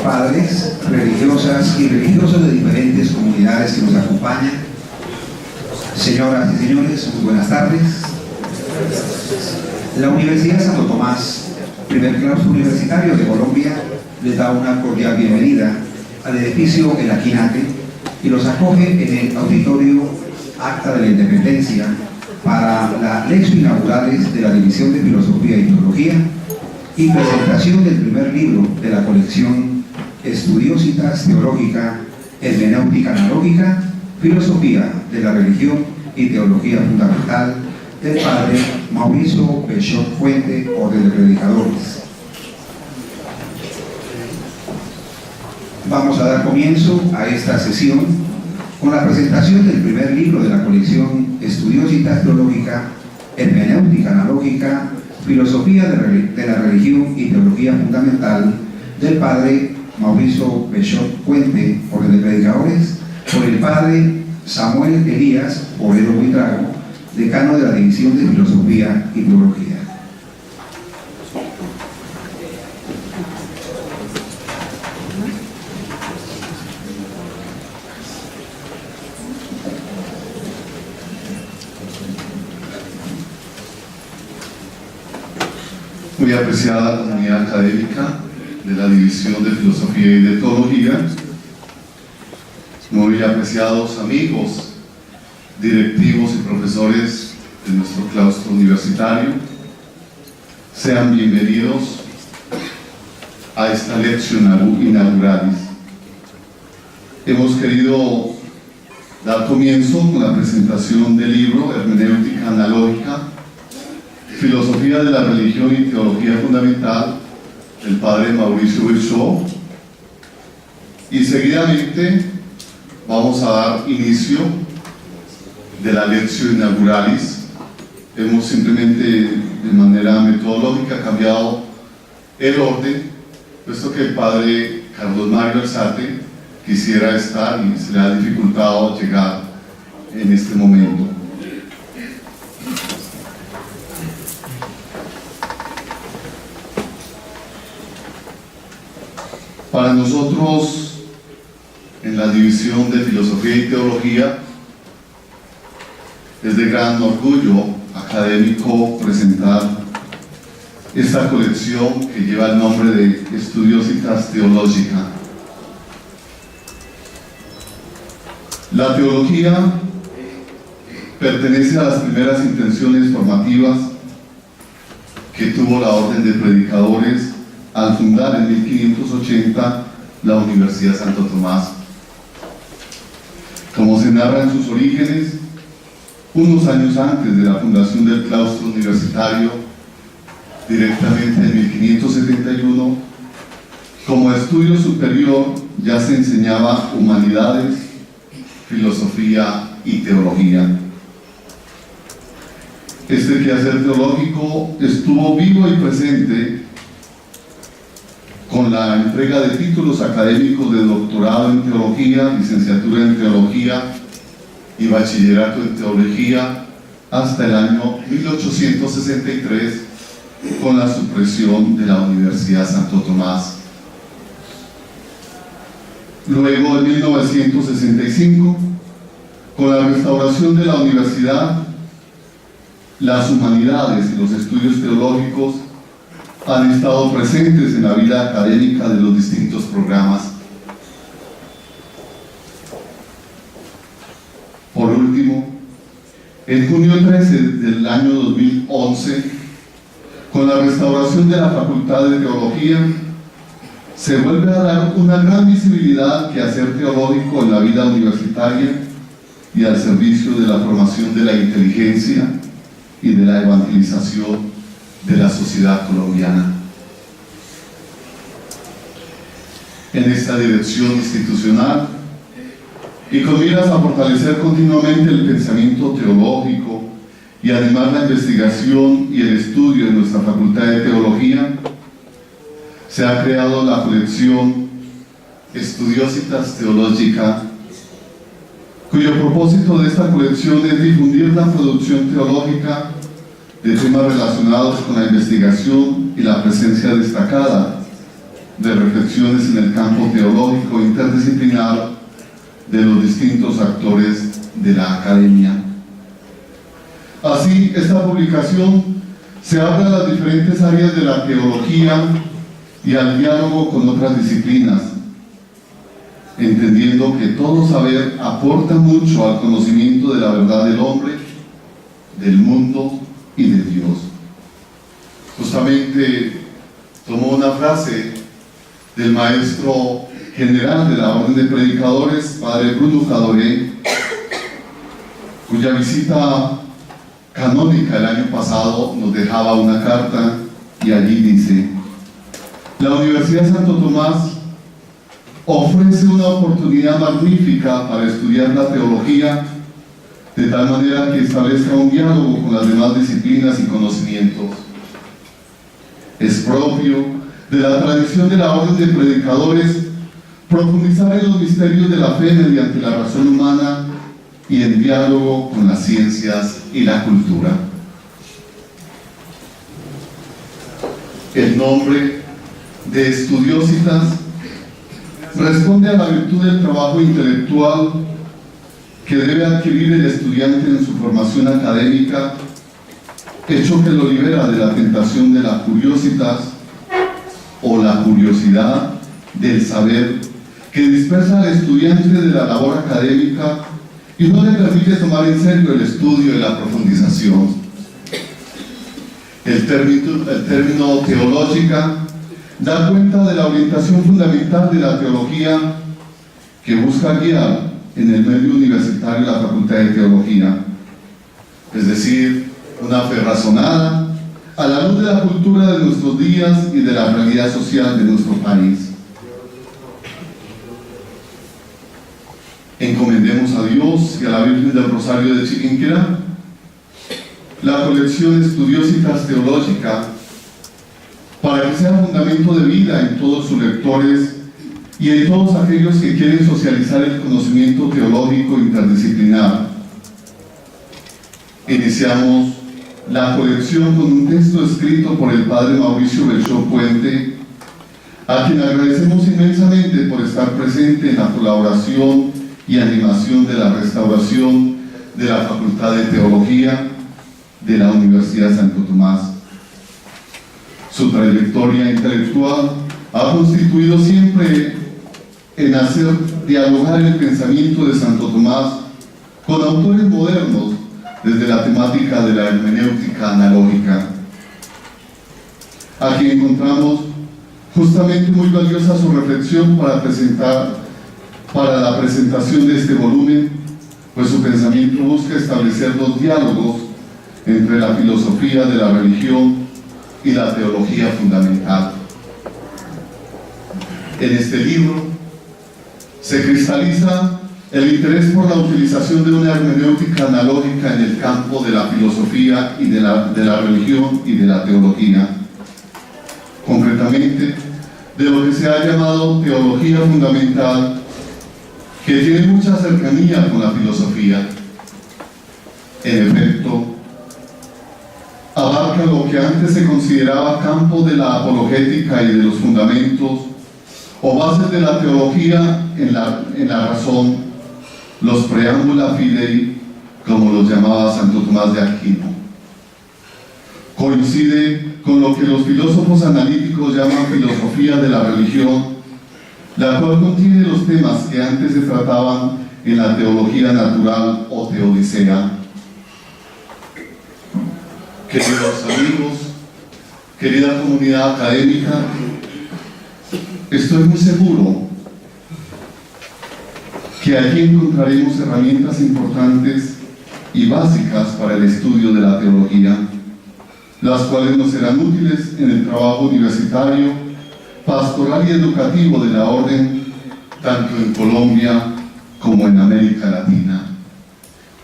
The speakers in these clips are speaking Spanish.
Padres, religiosas y religiosos de diferentes comunidades que nos acompañan, señoras y señores, muy buenas tardes. La Universidad Santo Tomás, primer claustro universitario de Colombia, les da una cordial bienvenida al edificio El Aquinate y los acoge en el auditorio Acta de la Independencia para las lecciones inaugurales de la División de Filosofía y Teología y presentación del primer libro de la colección Estudiositas Teológica, Hermenéutica Analógica, Filosofía de la Religión y Teología Fundamental, del padre Mauricio Bechot Fuente, Orden de Predicadores. Vamos a dar comienzo a esta sesión con la presentación del primer libro de la colección Estudiositas Teológica, Hermenéutica Analógica, Filosofía de la Religión y Teología Fundamental, del padre Mauricio Bechot Fuente, Orden de Predicadores, por el padre Samuel Elías Borero Buitrago, decano de la División de Filosofía y Teología. Muy apreciada comunidad académica de la División de Filosofía y de Teología, muy apreciados amigos, directivos y profesores de nuestro claustro universitario, sean bienvenidos a esta lección inauguralis. Hemos querido dar comienzo con la presentación del libro Hermenéutica Analógica, Filosofía de la Religión y Teología Fundamental, del padre Mauricio Bechot, y seguidamente vamos a dar inicio de la lección inauguralis. Hemos simplemente de manera metodológica cambiado el orden, puesto que el padre Carlos Mario Alzate quisiera estar y se le ha dificultado llegar en este momento. Para nosotros, en la División de Filosofía y Teología, es de gran orgullo académico presentar esta colección que lleva el nombre de Estudiositas Teológica. La teología pertenece a las primeras intenciones formativas que tuvo la Orden de Predicadores al fundar en 1580 la Universidad Santo Tomás. Como se narra en sus orígenes, unos años antes de la fundación del claustro universitario, directamente en 1571, como estudio superior ya se enseñaba humanidades, filosofía y teología. Este quehacer teológico estuvo vivo y presente con la entrega de títulos académicos de doctorado en teología, licenciatura en teología y bachillerato en teología hasta el año 1863, con la supresión de la Universidad Santo Tomás. Luego, en 1965, con la restauración de la universidad, las humanidades y los estudios teológicos han estado presentes en la vida académica de los distintos programas. Por último, en junio 13 del año 2011, con la restauración de la Facultad de Teología, se vuelve a dar una gran visibilidad al quehacer teológico en la vida universitaria y al servicio de la formación de la inteligencia y de la evangelización de la sociedad colombiana. En esta dirección institucional y con miras a fortalecer continuamente el pensamiento teológico y animar la investigación y el estudio en nuestra Facultad de Teología, se ha creado la colección Estudiositas Teológica, cuyo propósito de esta colección es difundir la producción teológica de temas relacionados con la investigación y la presencia destacada de reflexiones en el campo teológico interdisciplinar de los distintos actores de la academia. Así, esta publicación se abre a las diferentes áreas de la teología y al diálogo con otras disciplinas, entendiendo que todo saber aporta mucho al conocimiento de la verdad del hombre, del mundo y de Dios. Justamente tomó una frase del maestro general de la Orden de Predicadores, Padre Bruno Cadoré, cuya visita canónica el año pasado nos dejaba una carta y allí dice: la Universidad Santo Tomás ofrece una oportunidad magnífica para estudiar la teología de tal manera que establezca un diálogo con las demás disciplinas y conocimientos. Es propio de la tradición de la Orden de Predicadores profundizar en los misterios de la fe mediante la razón humana y en diálogo con las ciencias y la cultura. El nombre de Estudiositas responde a la virtud del trabajo intelectual que debe adquirir el estudiante en su formación académica, hecho que lo libera de la tentación de la curiositas o la curiosidad del saber que dispersa al estudiante de la labor académica y no le permite tomar en serio el estudio y la profundización. El término teológica da cuenta de la orientación fundamental de la teología que busca guiar en el medio universitario la Facultad de Teología, es decir, una fe razonada a la luz de la cultura de nuestros días y de la realidad social de nuestro país. Encomendemos a Dios y a la Virgen del Rosario de Chiquinquirá la colección Estudiositas Teológica para que sea fundamento de vida en todos sus lectores y en todos aquellos que quieren socializar el conocimiento teológico interdisciplinar. Iniciamos la colección con un texto escrito por el Padre Mauricio Belchó Puente, a quien agradecemos inmensamente por estar presente en la colaboración y animación de la restauración de la Facultad de Teología de la Universidad Santo Tomás. Su trayectoria intelectual ha constituido siempre en hacer dialogar el pensamiento de Santo Tomás con autores modernos desde la temática de la hermenéutica analógica. Aquí encontramos justamente muy valiosa su reflexión para la presentación de este volumen, pues su pensamiento busca establecer los diálogos entre la filosofía de la religión y la teología fundamental. En este libro se cristaliza el interés por la utilización de una hermenéutica analógica en el campo de la filosofía y de la religión y de la teología. Concretamente, de lo que se ha llamado teología fundamental, que tiene mucha cercanía con la filosofía. En efecto, abarca lo que antes se consideraba campo de la apologética y de los fundamentos o bases de la teología en la razón, los preámbula fidei, como los llamaba Santo Tomás de Aquino. Coincide con lo que los filósofos analíticos llaman filosofía de la religión, la cual contiene los temas que antes se trataban en la teología natural o teodicea. Queridos amigos, querida comunidad académica, estoy muy seguro que allí encontraremos herramientas importantes y básicas para el estudio de la teología, las cuales nos serán útiles en el trabajo universitario, pastoral y educativo de la Orden, tanto en Colombia como en América Latina.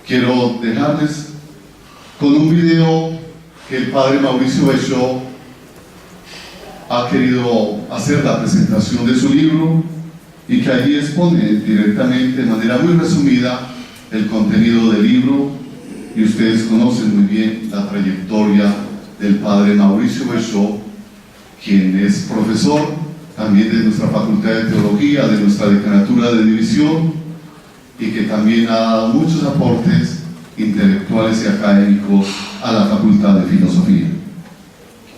Quiero dejarles con un video que el Padre Mauricio Belchó ha querido hacer la presentación de su libro y que allí expone directamente, de manera muy resumida, el contenido del libro y ustedes conocen muy bien la trayectoria del padre Mauricio Bechó, quien es profesor también de nuestra Facultad de Teología, de nuestra Decanatura de División, y que también ha dado muchos aportes intelectuales y académicos a la Facultad de Filosofía.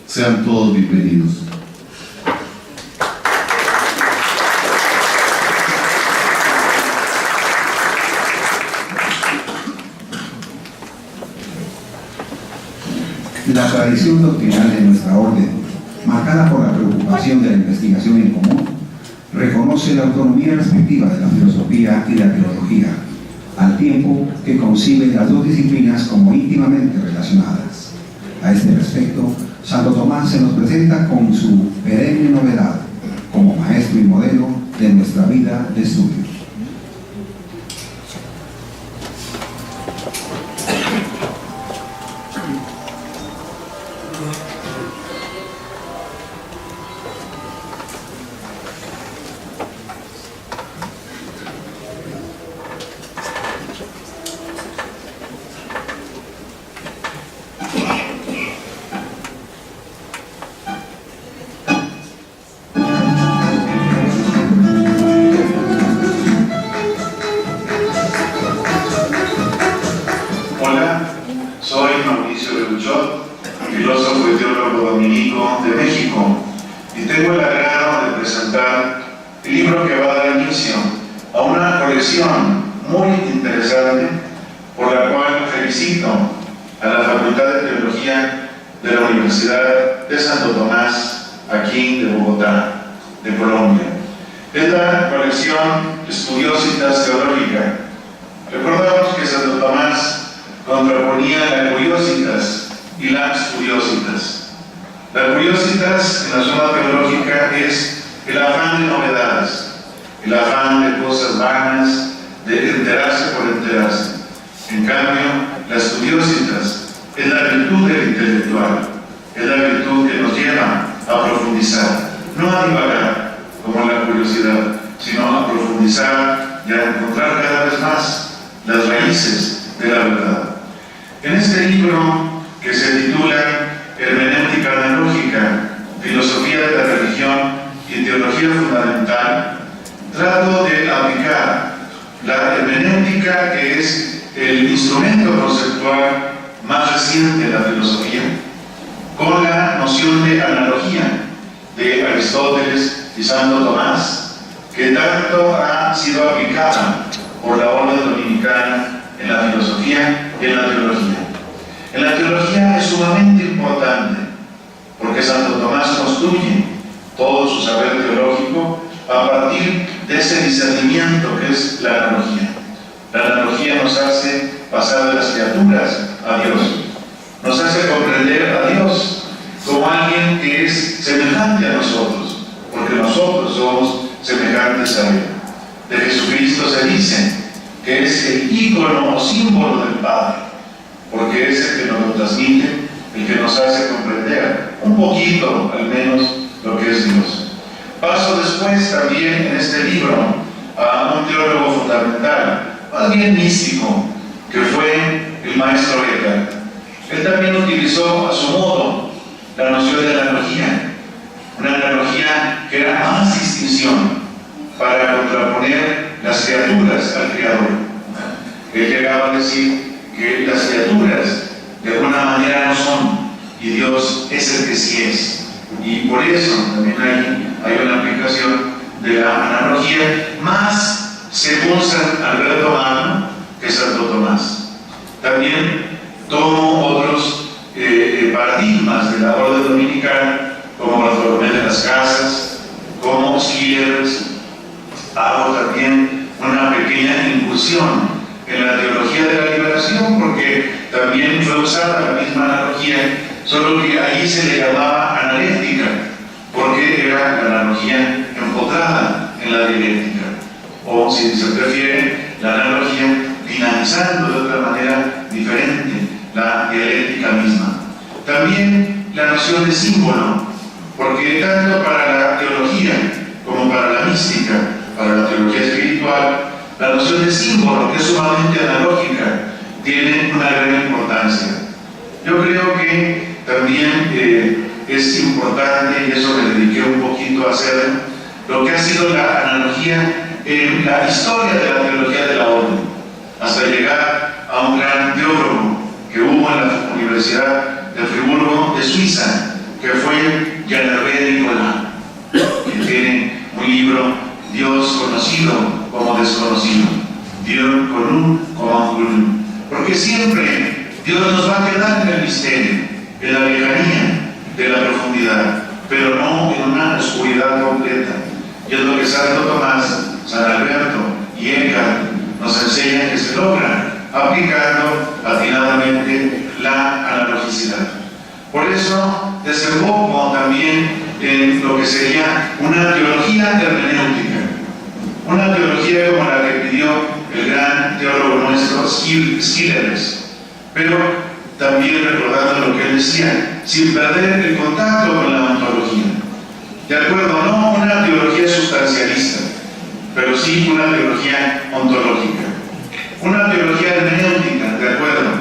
Sean todos bienvenidos. La tradición doctrinal de nuestra orden, marcada por la preocupación de la investigación en común, reconoce la autonomía respectiva de la filosofía y la teología, al tiempo que concibe las dos disciplinas como íntimamente relacionadas. A este respecto, Santo Tomás se nos presenta con su perenne novedad, como maestro y modelo de nuestra vida de estudios. Soy Mauricio Bechó, filósofo y teólogo dominico de México, y tengo el agrado de presentar el libro que va a dar inicio a una colección muy interesante, por la cual felicito a la Facultad de Teología de la Universidad de Santo Tomás, aquí de Bogotá, de Colombia. Es la colección Estudiositas Teológica. Recordamos que Santo Tomás contraponía la Curiositas y las Studiositas. La Curiositas en la zona teológica es el afán de novedades, el afán de cosas vanas, de enterarse por enterarse. En cambio, las Studiositas es la virtud del intelectual, es la virtud que nos lleva a profundizar, no a divagar como la curiosidad, sino a profundizar y a encontrar cada vez más las raíces de la verdad. En este libro, que se titula Hermenéutica Analógica, Filosofía de la Religión y Teología Fundamental, trato de aplicar la hermenéutica, que es el instrumento conceptual más reciente de la filosofía, con la noción de analogía de Aristóteles y Santo Tomás, que tanto ha sido aplicada por la orden dominicana en la filosofía y en la teología. En la teología es sumamente importante, porque Santo Tomás construye todo su saber teológico a partir de ese discernimiento que es la analogía. La analogía nos hace pasar de las criaturas a Dios, nos hace comprender a Dios como alguien que es semejante a nosotros, porque nosotros somos semejantes a Él. De Jesucristo se dice que es el ícono o símbolo del Padre, porque es el que nos lo transmite, el que nos hace comprender un poquito, al menos, lo que es Dios. Paso después también en este libro a un teólogo fundamental, más bien místico, que fue el maestro Eckhart. Él también utilizó a su modo la noción de la analogía, una analogía que era más distinción para contraponer las criaturas al Creador. Él llegaba a decir que las criaturas de alguna manera no son, y Dios es el que sí es. Y por eso también hay una aplicación de la analogía más según San Alberto Magno que Santo Tomás. También tomo otros paradigmas de la orden dominicana, como Bartolomé de las Casas, como Schiller. Hago también una pequeña incursión en la teología de la liberación, porque también fue usada la misma analogía, solo que ahí se le llamaba analéctica, porque era la analogía empotrada en la dialéctica, o si se prefiere, la analogía dinamizando de otra manera diferente la dialéctica misma. También la noción de símbolo, porque tanto para la teología como para la mística, para la teología espiritual, la noción de símbolo, que es sumamente analógica, Yo creo que también es importante, y eso me dediqué un poquito a hacer, lo que ha sido la analogía en la historia de la teología de la orden, hasta llegar a un gran teólogo que hubo en la Universidad de Friburgo de Suiza, que fue Jean-Hervé Nicolas, que tiene un libro, Dios conocido como desconocido, Dios connu como inconnu, porque siempre Dios nos va a quedar en el misterio, en la lejanía de la profundidad, pero no en una oscuridad completa. Y es lo que Santo Tomás, San Alberto y Eckhart nos enseñan que se logra aplicando atinadamente la analogicidad. Por eso desemboco también en lo que sería una teología hermenéutica, una teología como la que pidió el gran teólogo nuestro Schilleres, pero también recordando lo que él decía, sin perder el contacto con la ontología. De acuerdo, no una teología sustancialista, pero sí una teología ontológica. Una teología hermenéutica, de acuerdo,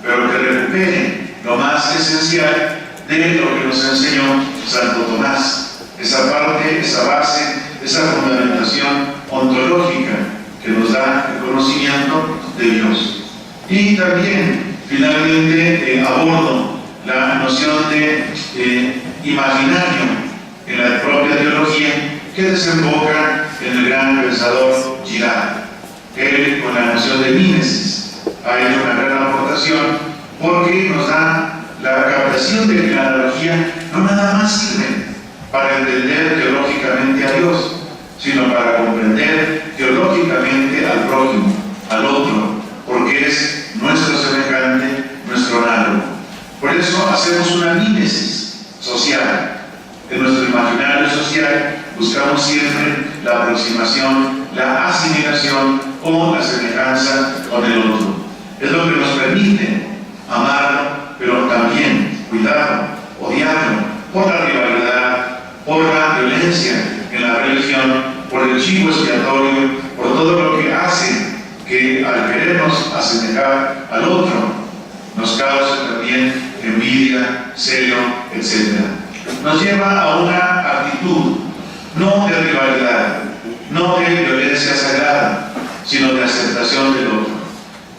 pero que recupere lo más esencial de lo que nos enseñó Santo Tomás. Esa parte, esa base, esa fundamentación ontológica que nos da el conocimiento de Dios. Y también, finalmente, abordo la noción de imaginario en la propia teología, que desemboca en el gran pensador Girard. Él, con la noción de mímesis, ha hecho una gran aportación porque nos da la captación de que la analogía no nada más sirve para entender teológicamente a Dios, sino para comprender teológicamente al prójimo, al otro, porque es nuestro semejante, nuestro análogo. Por eso hacemos una mímesis social. En nuestro imaginario social buscamos siempre la aproximación, la asimilación o la semejanza con el otro. Es lo que nos permite amarlo, pero también cuidarlo, odiarlo, por la rivalidad, por la violencia en la religión, por el chivo expiatorio, por todo lo que hace que al querernos asemejar al otro nos cause también envidia, celo, etc. Nos lleva a una actitud no de rivalidad, no de violencia sagrada, sino de aceptación del otro.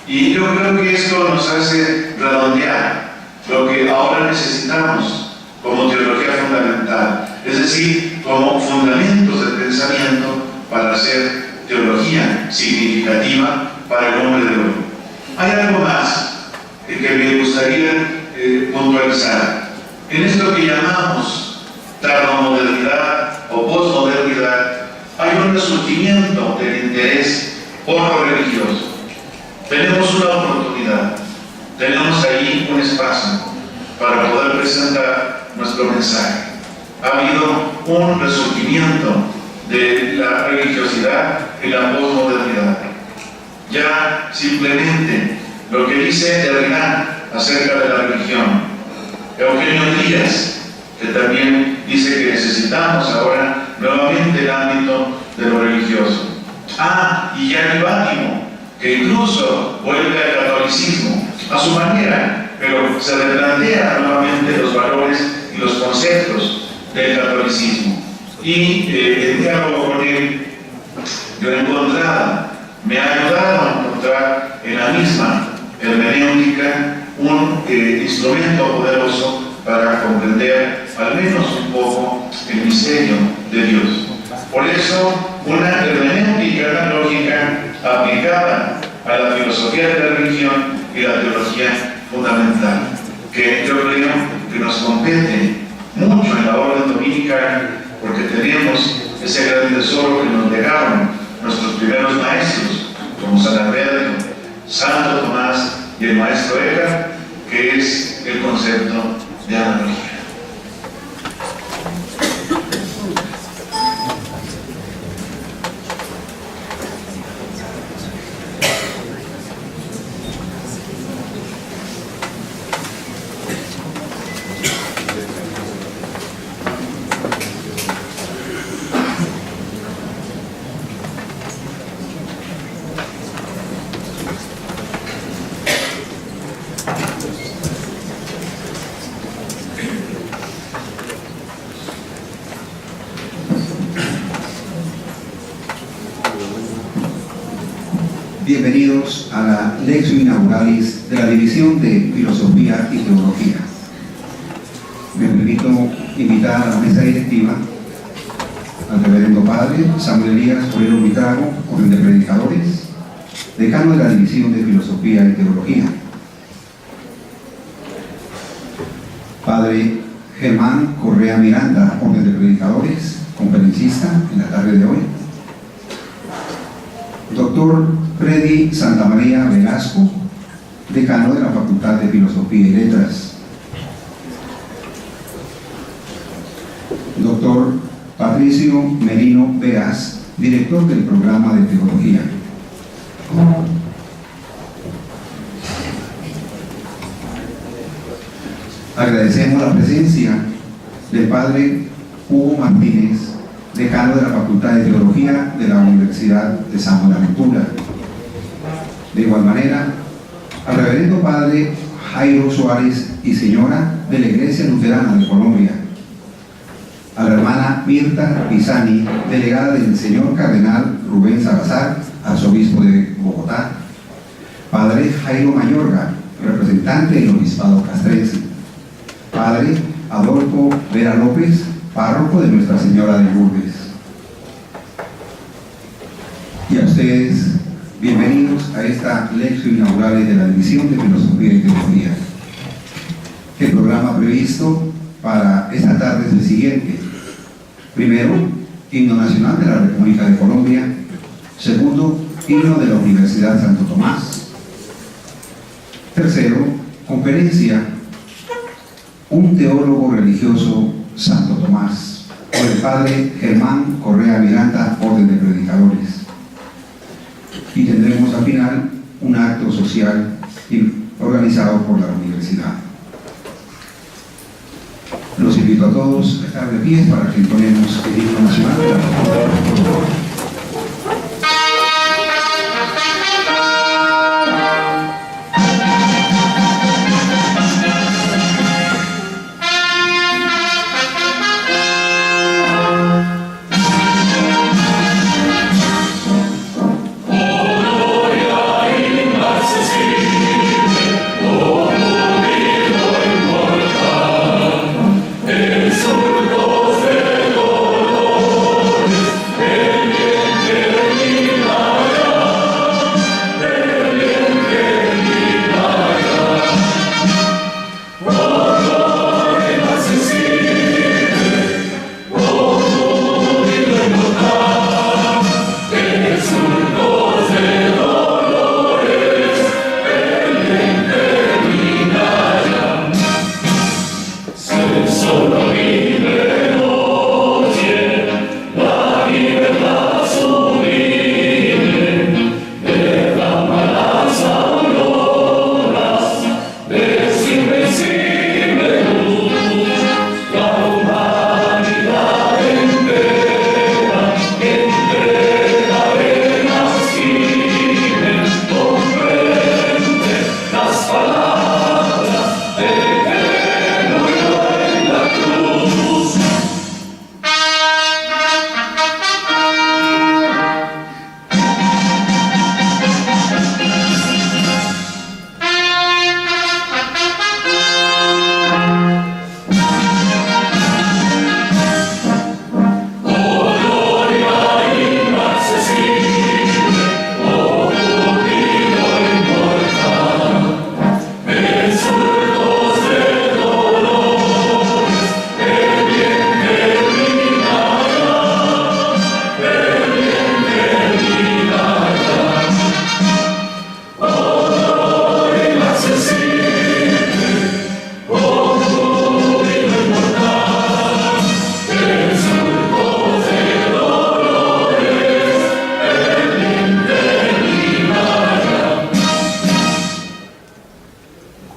Y yo creo que esto nos hace redondear lo que ahora necesitamos como teología fundamental, es decir, como fundamentos del pensamiento para hacer teología significativa para el hombre de hoy. Hay algo más que me gustaría puntualizar. En esto que llamamos tardomodernidad o posmodernidad, hay un resurgimiento del interés por lo religioso. Tenemos una oportunidad, tenemos ahí un espacio para poder presentar nuestro mensaje. Ha habido un resurgimiento de la religiosidad en la posmodernidad. Ya simplemente lo que dice Derrida acerca de la religión, Eugenio Díaz, que también dice que necesitamos ahora nuevamente el ámbito de lo religioso. Y Gianni Vattimo, que incluso vuelve al catolicismo a su manera, pero se replantea nuevamente los valores y los conceptos del catolicismo. Y en diálogo con él, yo he encontrado, me ha ayudado a encontrar en la misma hermenéutica un instrumento poderoso para comprender al menos un poco el misterio de Dios. Por eso, una hermenéutica analógica aplicada a la filosofía de la religión y la teología fundamental, que yo creo que nos compete mucho en la orden dominical, porque tenemos ese gran tesoro que nos dejaron nuestros primeros maestros, como San Alberto, Santo Tomás y el maestro Eckhart, que es el concepto de analogía. la lección inauguralis de la División de Filosofía y Teología. Me permito invitar a la mesa directiva al reverendo padre Samuel Elías Forero Buitrago, orden de predicadores, decano de la División de Filosofía y Teología. Padre Germán Correa Miranda, orden de predicadores, conferencista en la tarde de hoy. Doctor Freddy Santamaría Velasco, decano de la Facultad de Filosofía y Letras. Doctor Patricio Merino Veras, director del programa de Teología. Agradecemos la presencia del Padre Hugo Martínez, decano de la Facultad de Teología de la Universidad de San Buenaventura. De igual manera, al reverendo Padre Jairo Suárez y señora de la Iglesia Luterana de Colombia, a la hermana Mirta Pisani, delegada del señor Cardenal Rubén Salazar, arzobispo de Bogotá, Padre Jairo Mayorga, representante del Obispado Castrense, Padre Adolfo Vera López, párroco de Nuestra Señora de Lourdes. Y a ustedes, bienvenidos a esta lección inaugural de la División de Filosofía y Teología. El programa previsto para esta tarde es el siguiente. Primero, himno nacional de la República de Colombia. Segundo, himno de la Universidad Santo Tomás. Tercero, conferencia Un teólogo religioso Santo Tomás, por el Padre Germán Correa Miranda, orden de predicadores. Y tendremos al final un acto social organizado por la universidad. Los invito a todos a estar de pie para que entonemos el himno nacional de la República de Colombia.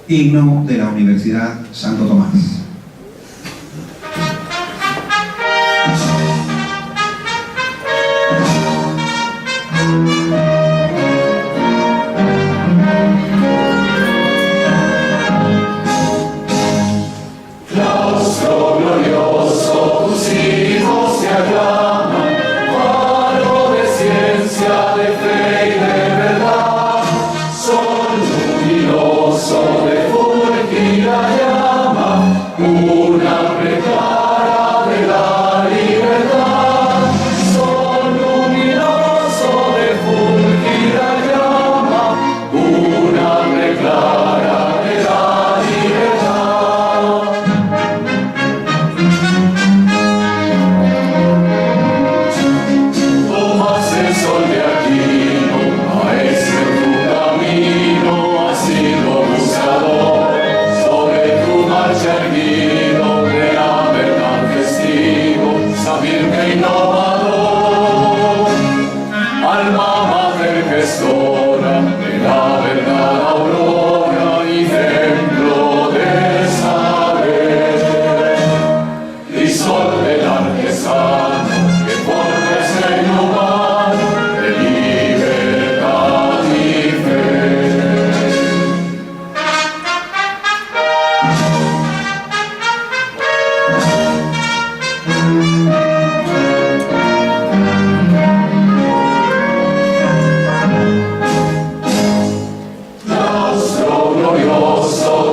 Himno de la Universidad Santo Tomás. Claustro glorioso, tus hijos te aclaman, faro de ciencia, de fe y de verdad, son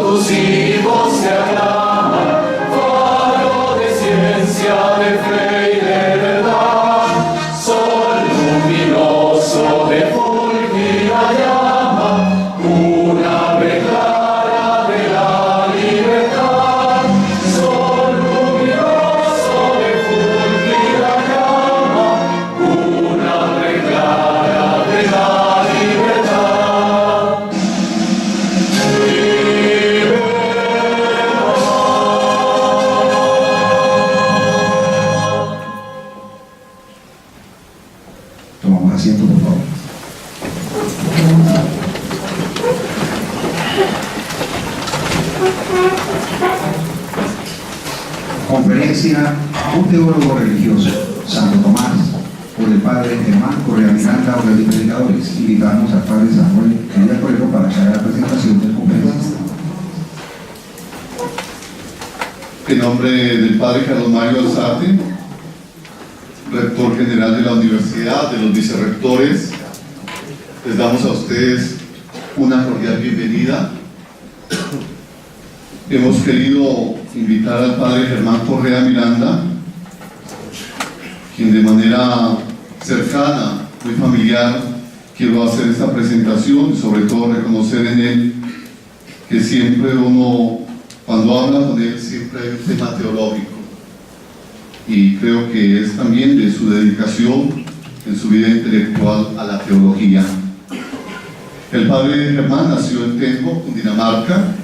tus hijos te aclaman, faro de ciencia, de fe y de verdad, sol luminoso de fulgida llama, una ave clara de la libertad, sol luminoso de fulgida llama, una ave clara de la libertad. Tomamos asiento, por favor. Conferencia a un teólogo religioso, Santo Tomás, por el padre Germán Correa Miranda, orden de predicadores. Invitamos al padre Samuel Villacuero para que haga la presentación del conferencista. En nombre del padre Carlos Mario Alzate, rector general de la universidad, de los vicerrectores, les damos a ustedes una cordial bienvenida. Hemos querido invitar al padre Germán Correa Miranda, quien de manera cercana, muy familiar, quiero hacer esta presentación y sobre todo reconocer en él que siempre uno, cuando habla con él, siempre hay un tema teológico. Y creo que es también de su dedicación en su vida intelectual a la teología. El padre Germán nació en Tenjo, Cundinamarca,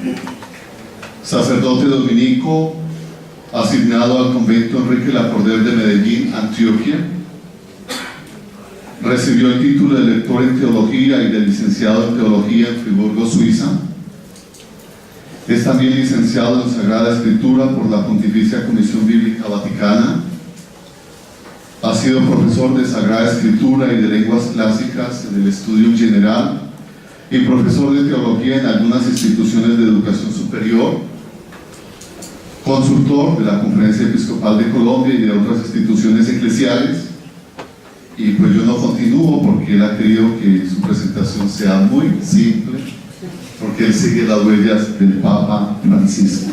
sacerdote dominico, asignado al convento Enrique Lacordaire de Medellín, Antioquia. Recibió el título de lector en teología y de licenciado en teología en Friburgo, Suiza. Es también licenciado en Sagrada Escritura por la Pontificia Comisión Bíblica Vaticana. Ha sido profesor de Sagrada Escritura y de lenguas clásicas en el Estudium General y profesor de teología en algunas instituciones de educación superior, consultor de la Conferencia Episcopal de Colombia y de otras instituciones eclesiales. Y pues yo no continúo porque él ha querido que su presentación sea muy simple, porque él sigue las huellas del Papa Francisco.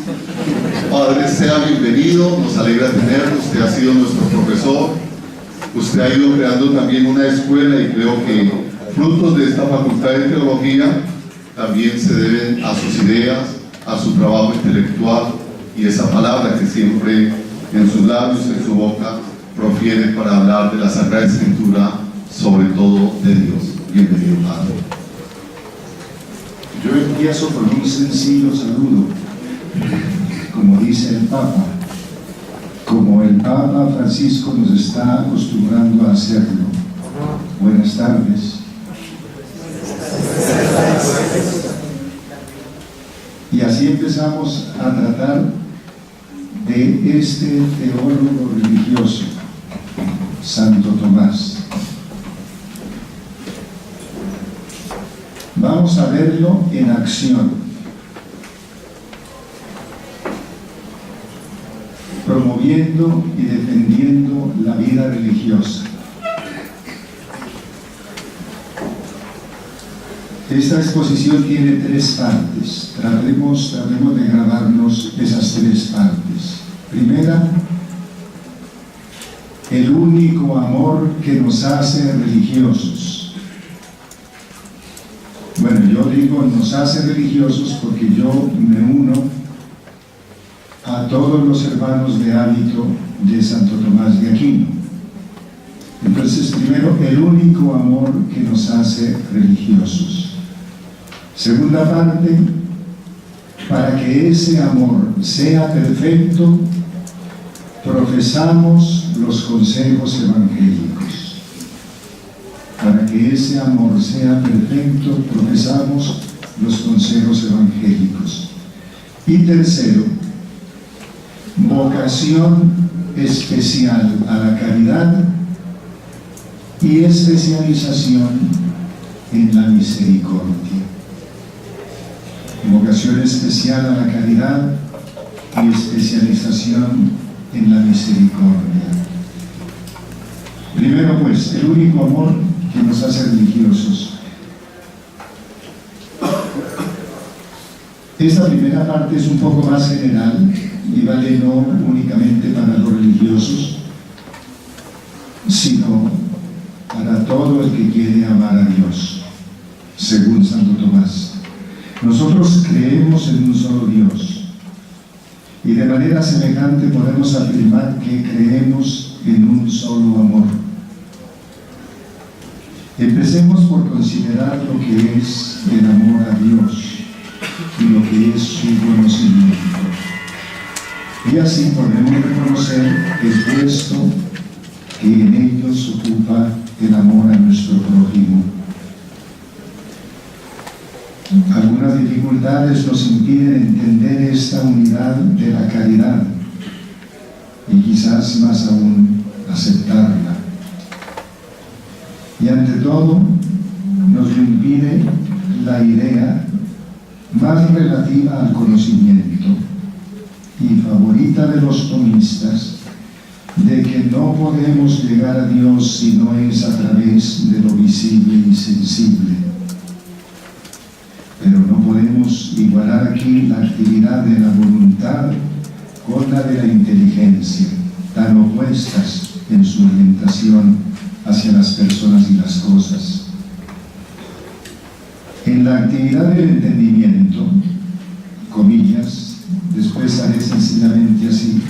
Padre, sea bienvenido, nos alegra tenerlo, usted ha sido nuestro profesor, usted ha ido creando también una escuela y creo que frutos de esta facultad de teología también se deben a sus ideas, a su trabajo intelectual y esa palabra que siempre en sus labios, en su boca, profiere para hablar de la Sagrada Escritura, sobre todo de Dios. Bienvenido, Padre. Yo empiezo con un sencillo saludo, como dice el Papa, como el Papa Francisco nos está acostumbrando a hacerlo. Buenas tardes. Y así empezamos a tratar de este teólogo religioso, Santo Tomás. Vamos a verlo en acción, promoviendo y defendiendo la vida religiosa. Esta exposición tiene 3 partes. Tratemos de grabarnos esas 3 partes. Primera, el único amor que nos hace religiosos. Bueno, yo digo nos hace religiosos porque yo me uno a todos los hermanos de hábito de Santo Tomás de Aquino. Entonces, primero, el único amor que nos hace religiosos. Segunda parte, para que ese amor sea perfecto, profesamos los consejos evangélicos. Para que ese amor sea perfecto, profesamos los consejos evangélicos. Y tercero, vocación especial a la caridad y especialización en la misericordia. Vocación especial a la caridad y especialización en la misericordia. Primero pues, el único amor que nos hace religiosos. Esta primera parte es un poco más general y vale no únicamente para los religiosos, sino para todo el que quiere amar a Dios, según Santo Tomás. Nosotros creemos en un solo Dios y de manera semejante podemos afirmar que creemos en un solo amor. Empecemos por considerar lo que es el amor a Dios y lo que es su conocimiento. Y así podemos reconocer el puesto que en ellos ocupa el amor a nuestro prójimo. Algunas dificultades nos impiden entender esta unidad de la caridad y quizás más aún aceptarla. Y ante todo nos lo impide la idea más relativa al conocimiento y favorita de los tomistas, de que no podemos llegar a Dios si no es a través de lo visible y sensible. Pero no podemos igualar aquí la actividad de la voluntad con la de la inteligencia, tan opuestas en su orientación hacia las personas y las cosas. En la actividad del entendimiento, comillas, después haré sencillamente así,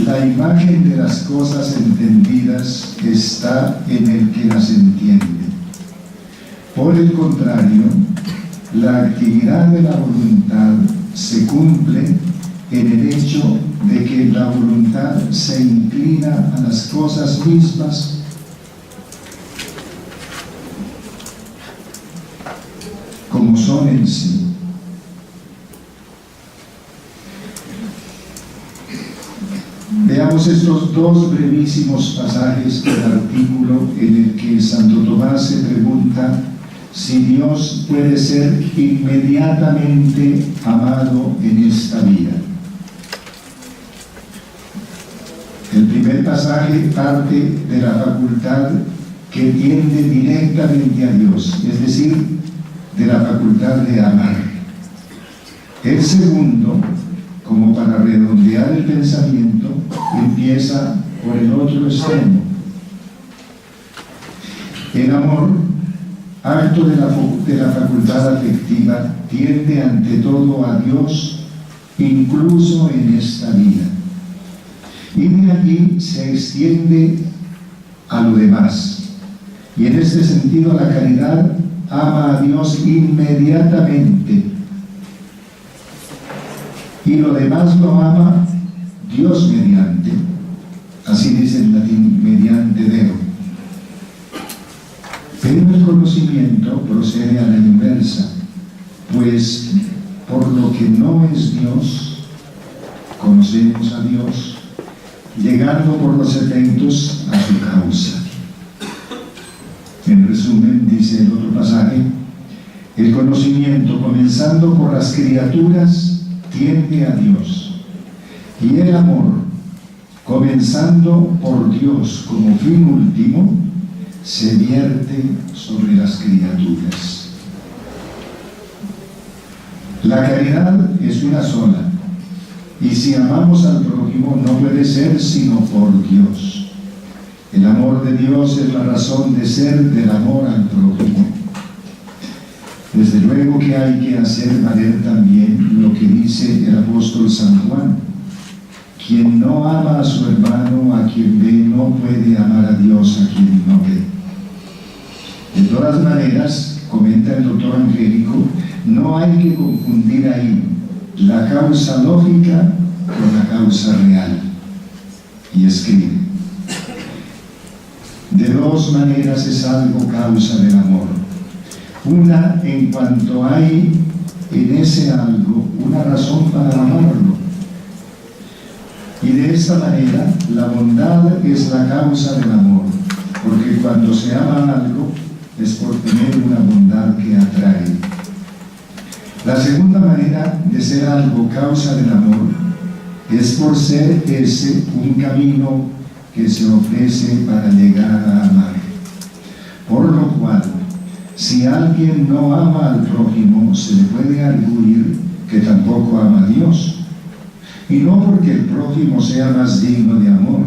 la imagen de las cosas entendidas está en el que las entiende. Por el contrario, la actividad de la voluntad se cumple en el hecho de que la voluntad se inclina a las cosas mismas como son en sí. Veamos estos dos brevísimos pasajes del artículo en el que Santo Tomás se pregunta si Dios puede ser inmediatamente amado en esta vida. El primer pasaje parte de la facultad que tiende directamente a Dios, es decir, de la facultad de amar. El segundo, como para redondear el pensamiento, empieza por el otro extremo. El amor, acto de la facultad afectiva, tiende ante todo a Dios, incluso en esta vida. Y de allí se extiende a lo demás. Y en este sentido la caridad ama a Dios inmediatamente. Y lo demás lo ama Dios mediante. Así dice en latín, mediante Deo. Pero el conocimiento procede a la inversa, pues por lo que no es Dios, conocemos a Dios, llegando por los efectos a su causa. En resumen, dice el otro pasaje, el conocimiento, comenzando por las criaturas, tiende a Dios, y el amor, comenzando por Dios como fin último, se vierte sobre las criaturas. La caridad es una sola, y si amamos al prójimo no puede ser sino por Dios. El amor de Dios es la razón de ser del amor al prójimo. Desde luego que hay que hacer valer también lo que dice el apóstol San Juan: quien no ama a su hermano a quien ve, no puede amar a Dios a quien no ve. De todas maneras, comenta el doctor Angélico, no hay que confundir ahí la causa lógica con la causa real. Y escribe: de dos maneras es algo causa del amor. Una, en cuanto hay en ese algo una razón para amarlo. Y de esta manera, la bondad es la causa del amor, porque cuando se ama algo, es por tener una bondad que atrae. La segunda manera de ser algo causa del amor es por ser ese un camino que se ofrece para llegar a amar. Por lo cual, Si alguien no ama al prójimo, se le puede arguir que tampoco ama a Dios. Y no porque el prójimo sea más digno de amor,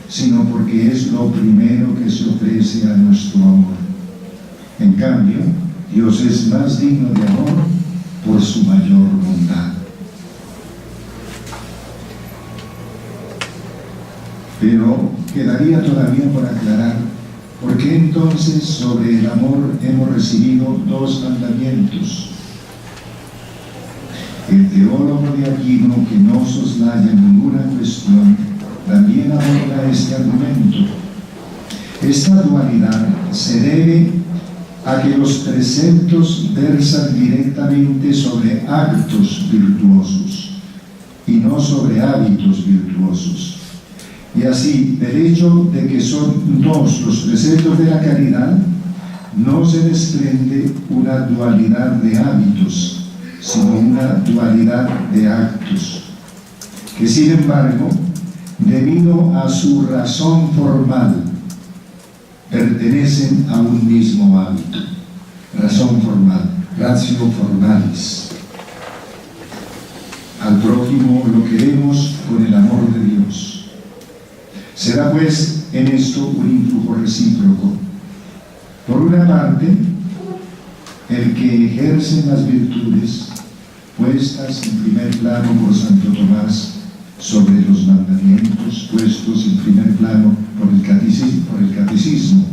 sino porque es lo primero que se ofrece a nuestro amor. En cambio, Dios es más digno de amor por su mayor bondad. Pero quedaría todavía por aclarar por qué entonces sobre el amor hemos recibido dos mandamientos. El teólogo de Aquino, que no soslaya ninguna cuestión, también aborda este argumento. Esta dualidad se debe a que los preceptos versan directamente sobre actos virtuosos y no sobre hábitos virtuosos. Y así, del hecho de que son dos los preceptos de la caridad, no se desprende una dualidad de hábitos, sino una dualidad de actos, que sin embargo, debido a su razón formal, pertenecen a un mismo hábito. Razón formal, ratio formalis. Al prójimo lo queremos con el amor de Dios. Será pues en esto un influjo recíproco. Por una parte, el que ejerce las virtudes puestas en primer plano por Santo Tomás sobre los mandamientos puestos en primer plano por el catecismo.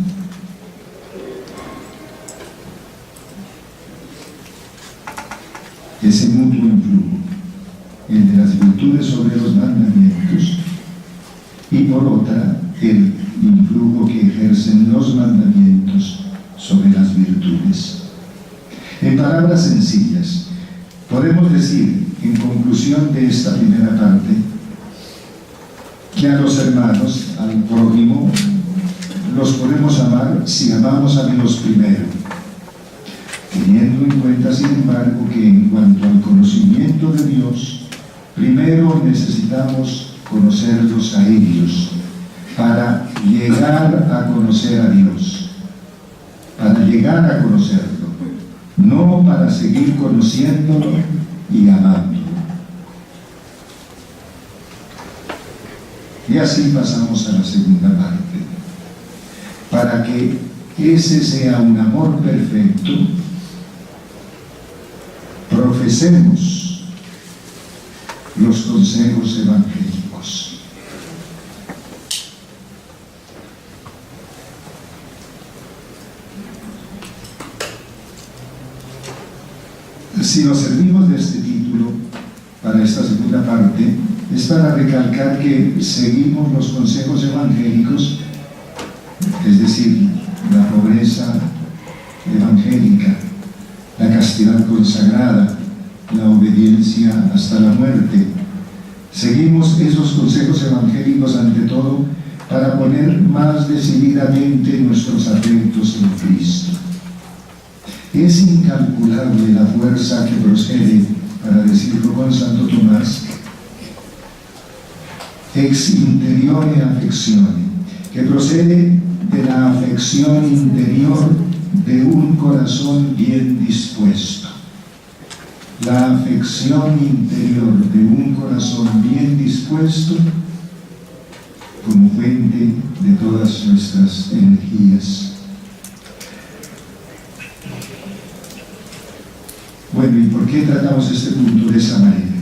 Ese mutuo influjo, el de las virtudes sobre los mandamientos, y por otra, el influjo que ejercen los mandamientos sobre las virtudes. En palabras sencillas, podemos decir, en conclusión de esta primera parte, que a los hermanos, al prójimo, los podemos amar si amamos a Dios primero, teniendo en cuenta, sin embargo, que en cuanto al conocimiento de Dios, primero necesitamos conocerlos a ellos para llegar a conocer a Dios, para llegar a conocerlo, no para seguir conociéndolo y amándolo. Y así pasamos a la segunda parte. Para que ese sea un amor perfecto, profesemos los consejos evangélicos. Si nos servimos de este título para esta segunda parte, es para recalcar que seguimos los consejos evangélicos, es decir, la pobreza evangélica, la castidad consagrada, la obediencia hasta la muerte. Seguimos esos consejos evangélicos ante todo para poner más decididamente nuestros afectos en Cristo. Es incalculable la fuerza que procede, para decirlo con Santo Tomás, ex interiore affectione, que procede de la afección interior de un corazón bien dispuesto. La afección interior de un corazón bien dispuesto como fuente de todas nuestras energías. Bueno, ¿y por qué tratamos este punto de esa manera?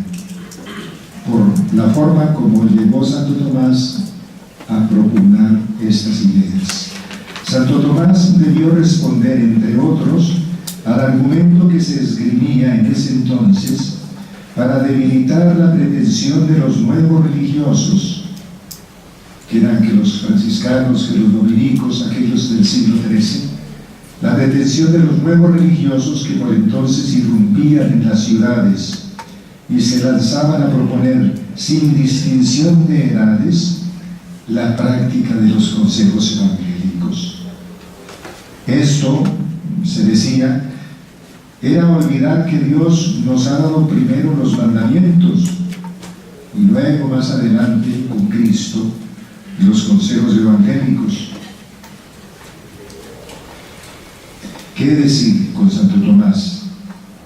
Por la forma como llegó Santo Tomás a propugnar estas ideas. Santo Tomás debió responder, entre otros, al argumento que se esgrimía en ese entonces para debilitar la pretensión de los nuevos religiosos, que eran que los franciscanos, que los dominicos, aquellos del siglo XIII, la pretensión de los nuevos religiosos que por entonces irrumpían en las ciudades y se lanzaban a proponer, sin distinción de edades, la práctica de los consejos evangélicos. Esto, se decía, era olvidar que Dios nos ha dado primero los mandamientos y luego, más adelante, con Cristo, los consejos evangélicos. ¿Qué decir con Santo Tomás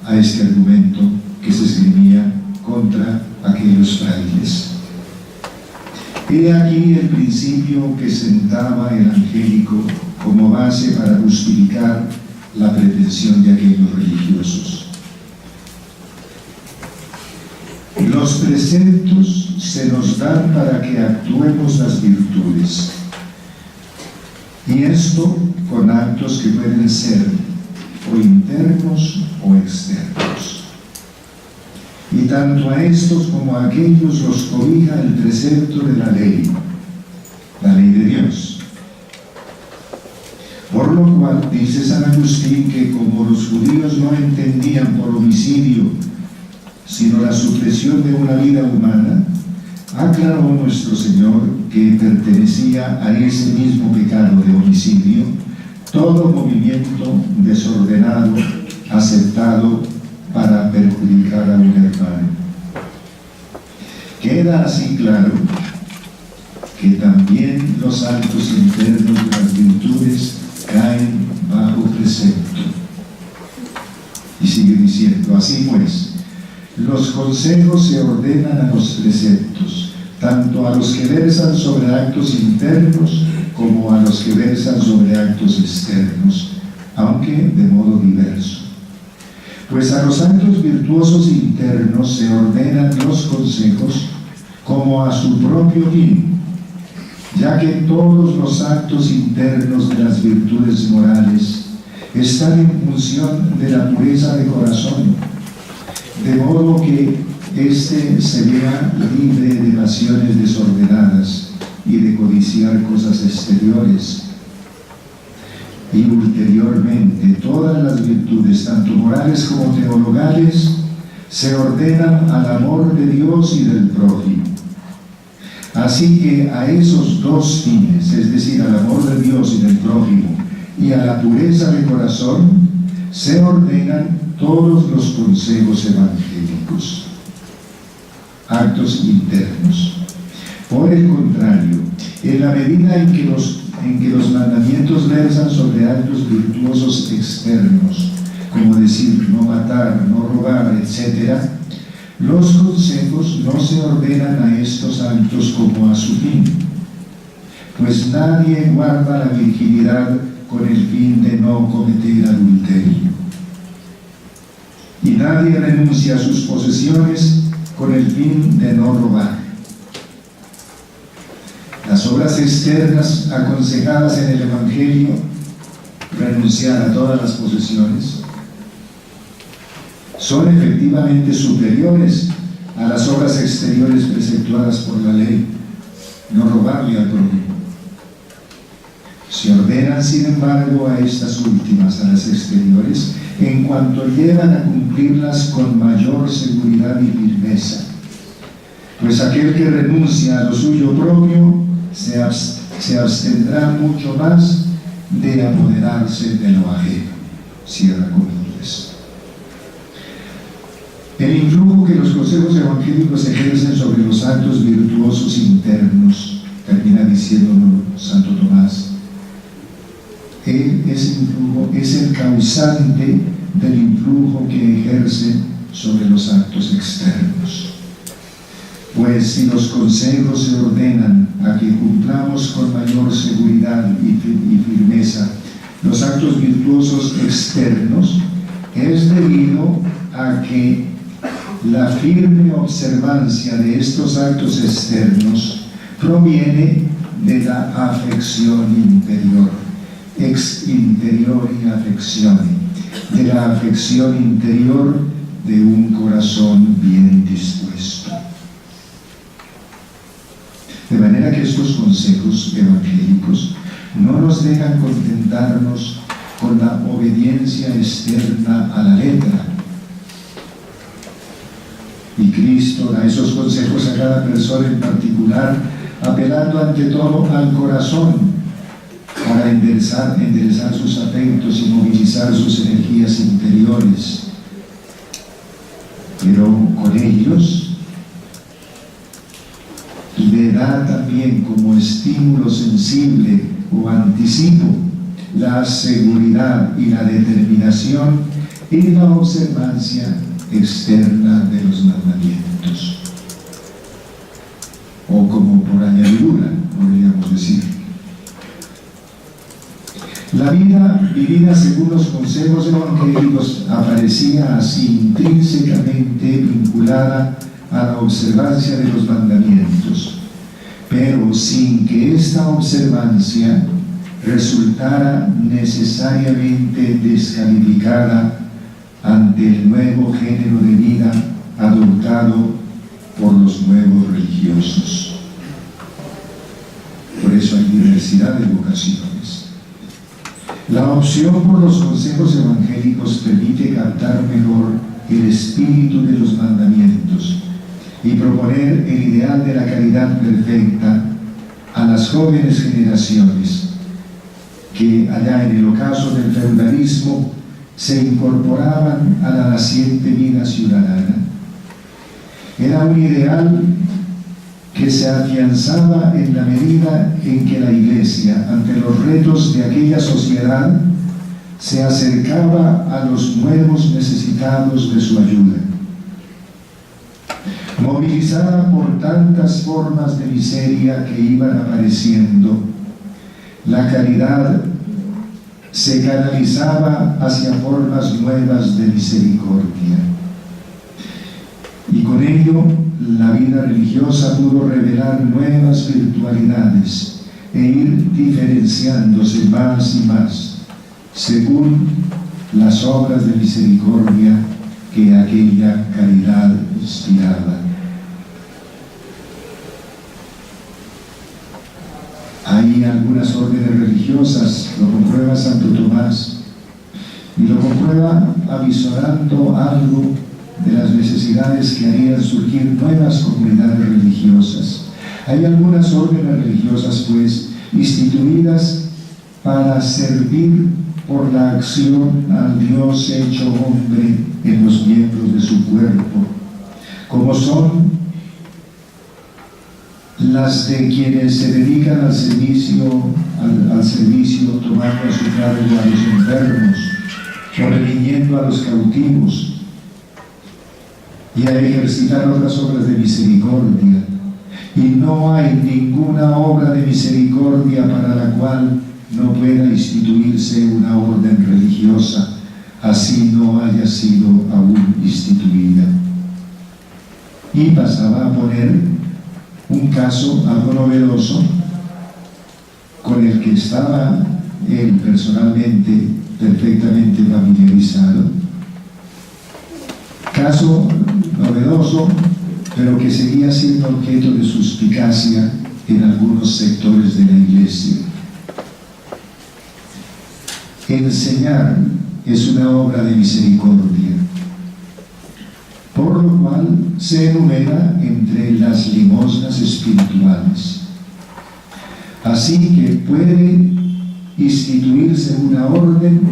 a este argumento que se esgrimía contra aquellos frailes? He aquí el principio que sentaba el angélico como base para justificar la pretensión de aquellos religiosos. Los preceptos se nos dan para que actuemos las virtudes, y esto con actos que pueden ser o internos o externos. Y tanto a estos como a aquellos los cobija el precepto de la ley de Dios. Por lo cual dice San Agustín que como los judíos no entendían por homicidio sino la supresión de una vida humana, aclaró nuestro Señor que pertenecía a ese mismo pecado de homicidio todo movimiento desordenado aceptado para perjudicar a un hermano. Queda así claro que también los actos internos de las virtudes caen bajo precepto. Y sigue diciendo, así pues, los consejos se ordenan a los preceptos, tanto a los que versan sobre actos internos como a los que versan sobre actos externos, aunque de modo diverso. Pues a los actos virtuosos internos se ordenan los consejos como a su propio fin, ya que todos los actos internos de las virtudes morales están en función de la pureza de corazón, de modo que éste se vea libre de pasiones desordenadas y de codiciar cosas exteriores. Y ulteriormente todas las virtudes, tanto morales como teologales, se ordenan al amor de Dios y del prójimo. Así que a esos dos fines, es decir, al amor de Dios y del prójimo y a la pureza de corazón, se ordenan todos los consejos evangélicos, actos internos. Por el contrario, en la medida en que los mandamientos versan sobre actos virtuosos externos, como decir no matar, no robar, etc., los consejos no se ordenan a estos actos como a su fin, pues nadie guarda la virginidad con el fin de no cometer adulterio, y nadie renuncia a sus posesiones con el fin de no robar. Las obras externas aconsejadas en el Evangelio, renunciar a todas las posesiones, son efectivamente superiores a las obras exteriores preceptuadas por la ley, no robarle al prójimo. Se ordenan, sin embargo, a estas últimas, a las exteriores, en cuanto llegan a cumplirlas con mayor seguridad y firmeza, pues aquel que renuncia a lo suyo propio se abstendrá mucho más de apoderarse de lo ajeno. Cierra comillas. El influjo que los consejos evangélicos ejercen sobre los actos virtuosos internos, termina diciéndolo Santo Tomás, ese influjo es el causante del influjo que ejerce sobre los actos externos. Pues si los consejos se ordenan a que cumplamos con mayor seguridad y firmeza los actos virtuosos externos, es debido a que la firme observancia de estos actos externos proviene de la afección interior, ex interiori affectione, de la afección interior de un corazón bien dispuesto. De manera que estos consejos evangélicos no nos dejan contentarnos con la obediencia externa a la letra. Y Cristo da esos consejos a cada persona en particular, apelando ante todo al corazón para enderezar sus afectos y movilizar sus energías interiores. Pero con ellos le da también como estímulo sensible o anticipo la seguridad y la determinación en la observancia externa de los mandamientos. O como por añadidura, podríamos decir. La vida vivida según los consejos evangélicos aparecía así intrínsecamente vinculada a la observancia de los mandamientos, pero sin que esta observancia resultara necesariamente descalificada ante el nuevo género de vida adoptado por los nuevos religiosos. Por eso hay diversidad de vocaciones. La opción por los consejos evangélicos permite captar mejor el espíritu de los mandamientos y proponer el ideal de la caridad perfecta a las jóvenes generaciones que allá en el ocaso del feudalismo se incorporaban a la naciente vida ciudadana. Era un ideal que se afianzaba en la medida en que la Iglesia, ante los retos de aquella sociedad, se acercaba a los nuevos necesitados de su ayuda. Movilizada por tantas formas de miseria que iban apareciendo, la caridad se canalizaba hacia formas nuevas de misericordia. Y con ello, la vida religiosa pudo revelar nuevas virtualidades e ir diferenciándose más y más según las obras de misericordia que aquella caridad inspiraba. Hay algunas órdenes religiosas, lo comprueba Santo Tomás, y lo comprueba avisorando algo de las necesidades que harían surgir nuevas comunidades religiosas. Hay algunas órdenes religiosas, pues, instituidas para servir por la acción al Dios hecho hombre en los miembros de su cuerpo, como son las de quienes se dedican al servicio tomando a su cargo a los enfermos, o redimiendo a los cautivos, y a ejercitar otras obras de misericordia. Y no hay ninguna obra de misericordia para la cual no pueda instituirse una orden religiosa, así no haya sido aún instituida. Y pasaba a poner un caso algo novedoso con el que estaba él personalmente perfectamente familiarizado. Caso novedoso, pero que seguía siendo objeto de suspicacia en algunos sectores de la Iglesia. Enseñar es una obra de misericordia, por lo cual se enumera entre las limosnas espirituales. Así que puede instituirse una orden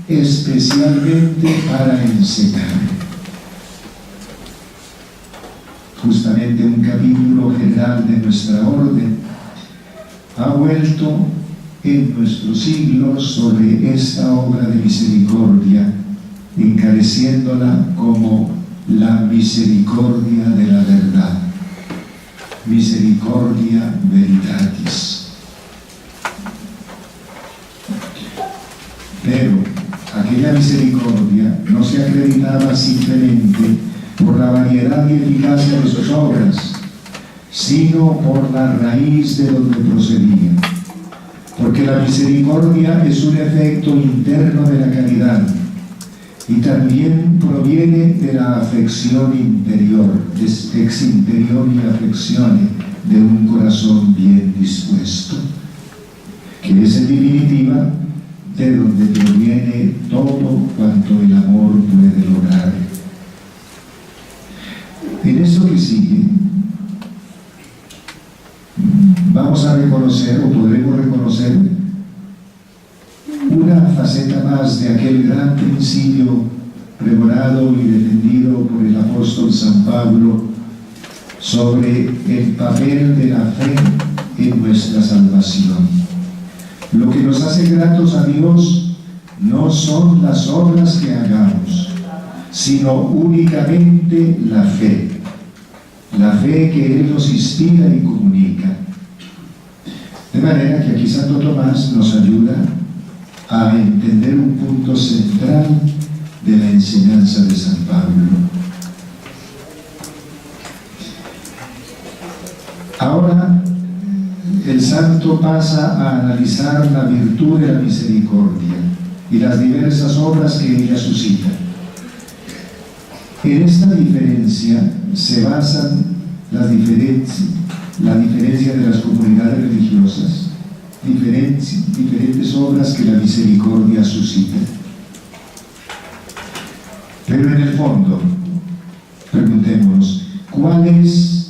especialmente para enseñar. Justamente un capítulo general de nuestra orden ha vuelto en nuestro siglo sobre esta obra de misericordia, encareciéndola como la misericordia de la verdad, misericordia veritatis. Pero aquella misericordia no se acreditaba simplemente por la variedad y eficacia de sus obras, sino por la raíz de donde procedía. Porque la misericordia es un efecto interno de la caridad y también proviene de la afección interior, ex interiori affectione, de un corazón bien dispuesto, que es en definitiva de donde proviene todo cuanto el amor puede lograr. En esto que sigue, vamos a reconocer, o podremos reconocer, una faceta más de aquel gran principio pregonado y defendido por el apóstol San Pablo sobre el papel de la fe en nuestra salvación. Lo que nos hace gratos a Dios no son las obras que hagamos, sino únicamente la fe que Él nos inspira y comunica. De manera que aquí Santo Tomás nos ayuda a entender un punto central de la enseñanza de San Pablo. Ahora el santo pasa a analizar la virtud de la misericordia y las diversas obras que ella suscita. En esta diferencia se basan la diferencia de las comunidades religiosas, diferentes obras que la misericordia suscita. Pero en el fondo, preguntémonos, ¿cuál es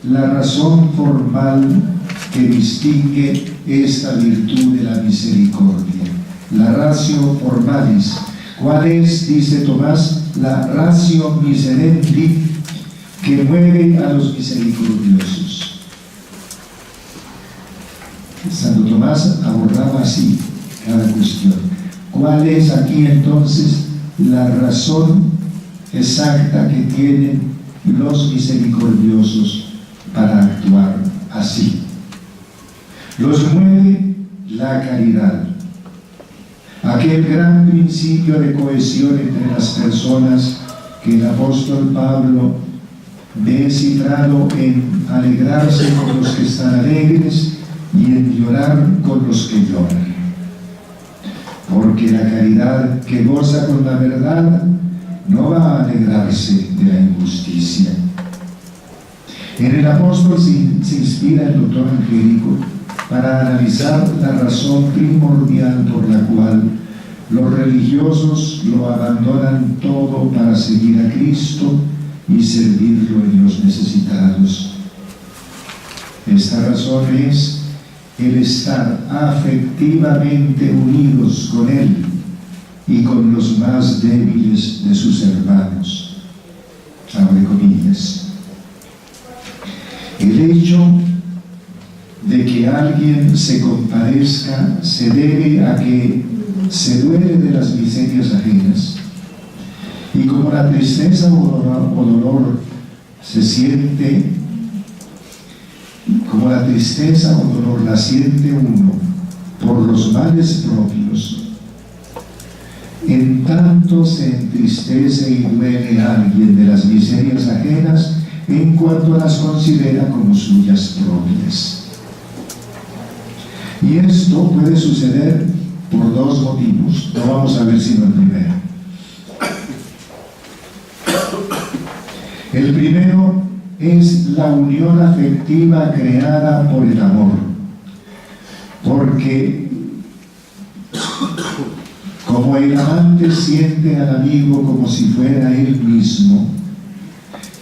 la razón formal que distingue esta virtud de la misericordia? La ratio formalis. ¿Cuál es, dice Tomás, la ratio miserendi que mueve a los misericordiosos? Santo Tomás abordaba así cada cuestión. ¿Cuál es aquí entonces la razón exacta que tienen los misericordiosos para actuar así? Los mueve la caridad, aquel gran principio de cohesión entre las personas que el apóstol Pablo ve cifrado en alegrarse con los que están alegres y en llorar con los que lloran. Porque la caridad que goza con la verdad no va a alegrarse de la injusticia. En el apóstol se inspira el doctor Angélico para analizar la razón primordial por la cual los religiosos lo abandonan todo para seguir a Cristo y servirlo en los necesitados. Esta razón es el estar afectivamente unidos con Él y con los más débiles de sus hermanos. Abre comillas. El hecho de que alguien se compadezca se debe a que se duele de las miserias ajenas, y como la tristeza o dolor se siente, como la tristeza o dolor la siente uno por los males propios, en tanto se entristece y duele a alguien de las miserias ajenas en cuanto las considera como suyas propias. Y esto puede suceder por dos motivos. No vamos a ver sino el primero. El primero es la unión afectiva creada por el amor. Porque como el amante siente al amigo como si fuera él mismo,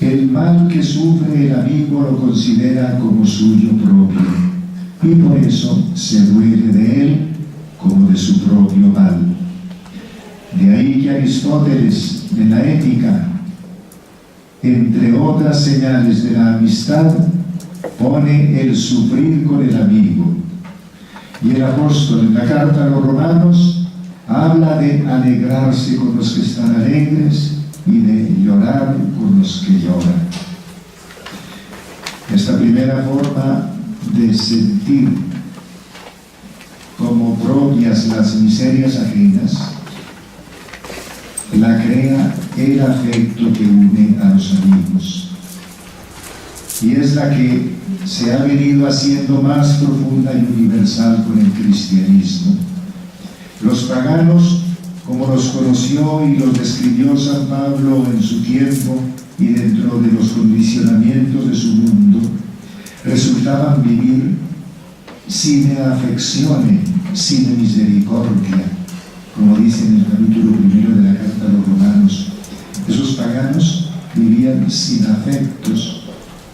el mal que sufre el amigo lo considera como suyo propio, y por eso se duele de él como de su propio mal. De ahí que Aristóteles, en la Ética, entre otras señales de la amistad, pone el sufrir con el amigo. Y el apóstol en la carta a los Romanos habla de alegrarse con los que están alegres y de llorar con los que lloran. Esta primera forma de sentir como propias las miserias ajenas la crea el afecto que une a los amigos, y es la que se ha venido haciendo más profunda y universal con el cristianismo. Los paganos, como los conoció y los describió San Pablo en su tiempo y dentro de los condicionamientos de su mundo, resultaban vivir sin afección, sin misericordia, como dice en el capítulo 1 de la carta a los Romanos. Esos paganos vivían sin afectos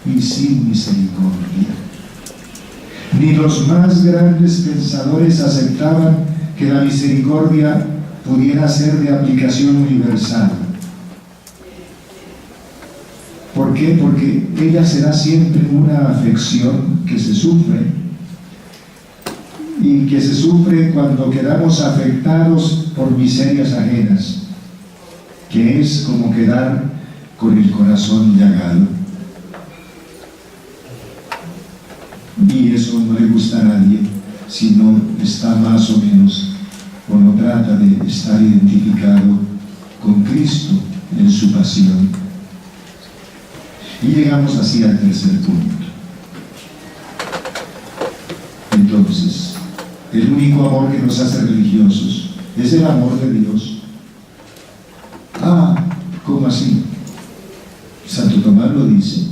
y sin misericordia. Ni los más grandes pensadores aceptaban que la misericordia pudiera ser de aplicación universal. ¿Por qué? Porque ella será siempre una afección que se sufre, y que se sufre cuando quedamos afectados por miserias ajenas, que es como quedar con el corazón llagado. Y eso no le gusta a nadie si no está más o menos o no trata de estar identificado con Cristo en su pasión. Y llegamos así al tercer punto. Entonces, el único amor que nos hace religiosos es el amor de Dios. ¿Cómo así? Santo Tomás lo dice,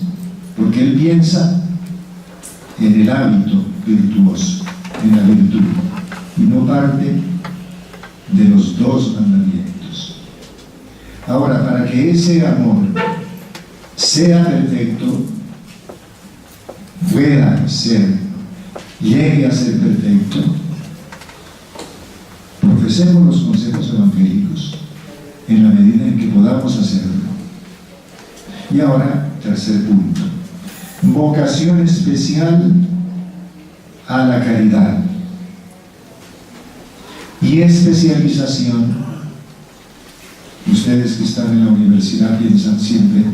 porque él piensa en el hábito virtuoso, en la virtud, y no parte de los dos mandamientos. Ahora, para que ese amor sea perfecto, pueda ser, llegue a ser perfecto, profesemos los consejos evangélicos en la medida en que podamos hacerlo. Y ahora, tercer punto, vocación especial a la caridad y especialización. Ustedes que están en la universidad piensan siempre,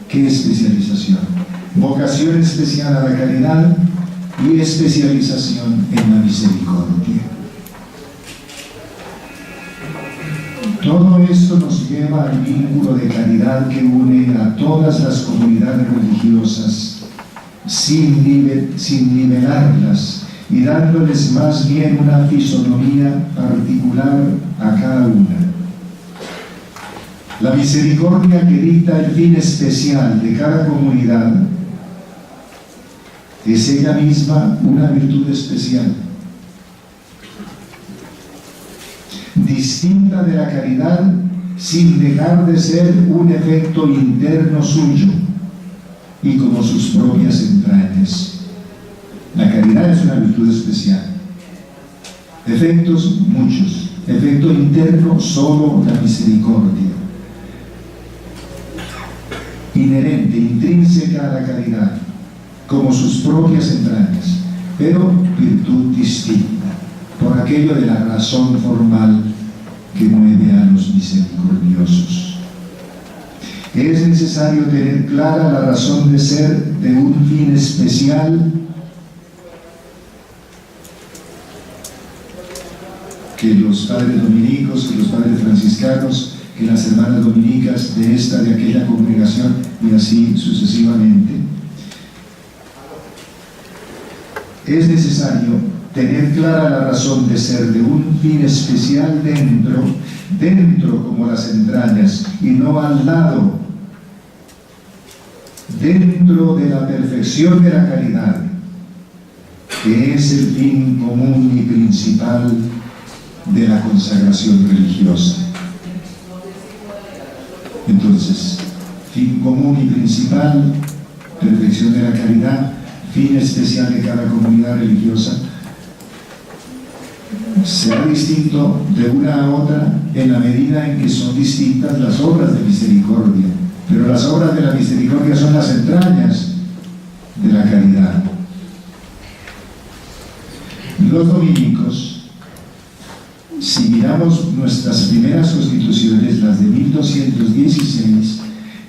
¿qué especialización? Vocación especial a la caridad y especialización en la misericordia. Todo esto nos lleva al vínculo de caridad que une a todas las comunidades religiosas sin nivelarlas y dándoles más bien una fisonomía particular a cada una. La misericordia que dicta el fin especial de cada comunidad es ella misma una virtud especial, distinta de la caridad sin dejar de ser un efecto interno suyo y como sus propias entrañas. La caridad es una virtud especial. Efectos muchos. Efecto interno solo la misericordia. Inherente, intrínseca a la caridad, como sus propias entrañas, pero virtud distinta, por aquello de la razón formal que mueve a los misericordiosos. Es necesario tener clara la razón de ser de un fin especial que los padres dominicos, que los padres franciscanos, que las hermanas dominicas de esta, de aquella congregación y así sucesivamente. Es necesario tener clara la razón de ser de un fin especial dentro como las entrañas y no al lado, dentro de la perfección de la caridad, que es el fin común y principal de la consagración religiosa. Entonces, fin común y principal, perfección de la caridad, fin especial de cada comunidad religiosa, será distinto de una a otra en la medida en que son distintas las obras de misericordia, pero las obras de la misericordia son las entrañas de la caridad. Los dominicos, si miramos nuestras primeras constituciones, las de 1216,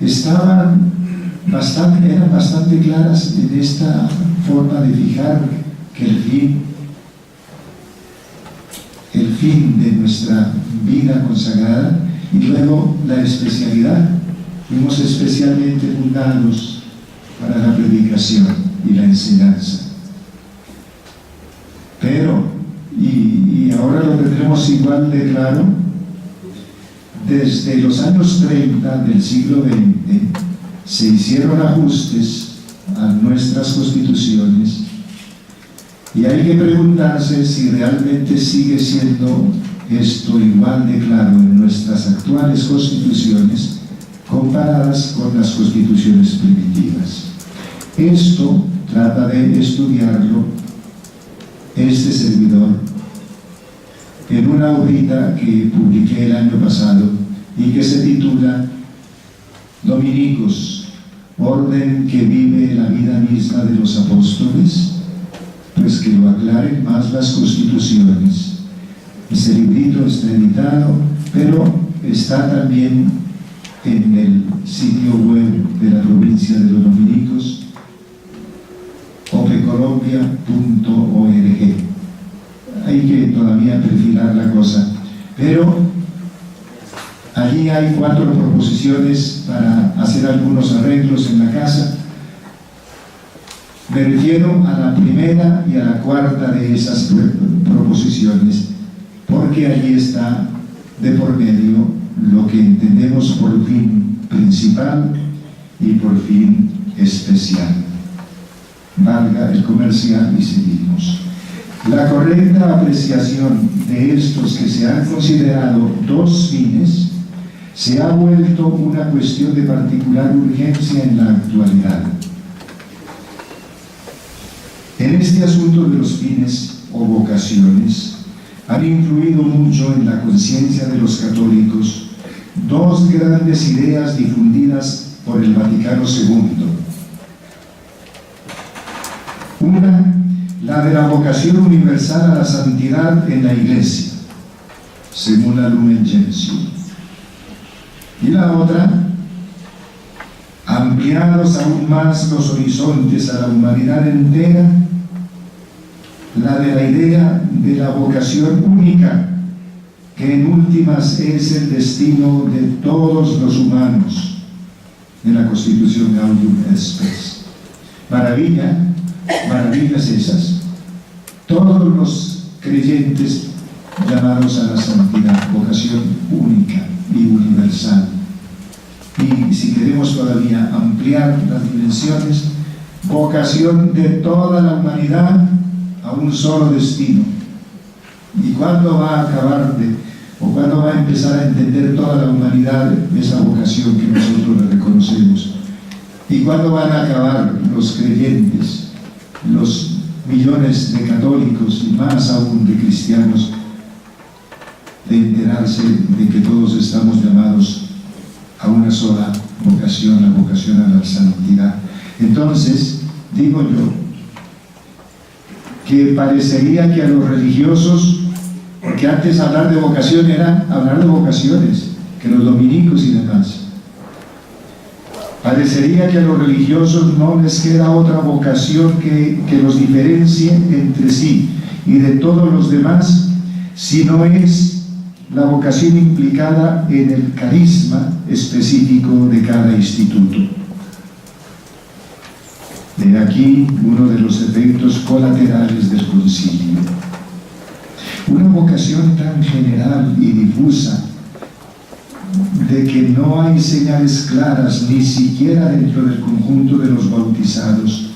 eran bastante claras en esta forma de fijar que el fin de nuestra vida consagrada y luego la especialidad. Fuimos especialmente fundados para la predicación y la enseñanza. Pero, y ahora lo tendremos igual de claro, desde los años 30 del siglo XX se hicieron ajustes a nuestras constituciones y hay que preguntarse si realmente sigue siendo esto igual de claro en nuestras actuales constituciones comparadas con las constituciones primitivas. Esto trata de estudiarlo este servidor en una obra que publiqué el año pasado y que se titula Dominicos, orden que vive la vida misma de los apóstoles, pues que lo aclaren más las constituciones. Ese librito está editado, pero está también en el sitio web de la provincia de los Dominicos, opecolombia.org. Hay que todavía perfilar la cosa, pero allí hay 4 proposiciones para hacer algunos arreglos en la casa. Me refiero a la primera y a la cuarta de esas proposiciones, porque allí está de por medio lo que entendemos por fin principal y por fin especial. Valga el comercial y seguimos. La correcta apreciación de estos que se han considerado 2 fines se ha vuelto una cuestión de particular urgencia en la actualidad. En este asunto de los fines o vocaciones han influido mucho en la conciencia de los católicos 2 grandes ideas difundidas por el Vaticano II. Una, la de la vocación universal a la santidad en la Iglesia, según la Lumen Gentium. Y la otra, ampliados aún más los horizontes a la humanidad entera, la de la idea de la vocación única, que en últimas es el destino de todos los humanos, de la Constitución Gaudium et Spes. Maravillas esas. Todos los creyentes llamados a la santidad, vocación única y universal. Y si queremos todavía ampliar las dimensiones, vocación de toda la humanidad a un solo destino. ¿Y cuándo va a acabar o cuándo va a empezar a entender toda la humanidad esa vocación que nosotros le reconocemos? ¿Y cuándo van a acabar los creyentes, los millones de católicos y más aún de cristianos, de enterarse de que todos estamos llamados a una sola vocación, la vocación a la santidad? Entonces, digo yo, que parecería que a los religiosos, porque antes hablar de vocación era hablar de vocaciones, que los dominicos y demás, parecería que a los religiosos no les queda otra vocación que los diferencie entre sí y de todos los demás, si no es la vocación implicada en el carisma específico de cada instituto. De aquí uno de los efectos colaterales del concilio. Una vocación tan general y difusa, de que no hay señales claras ni siquiera dentro del conjunto de los bautizados,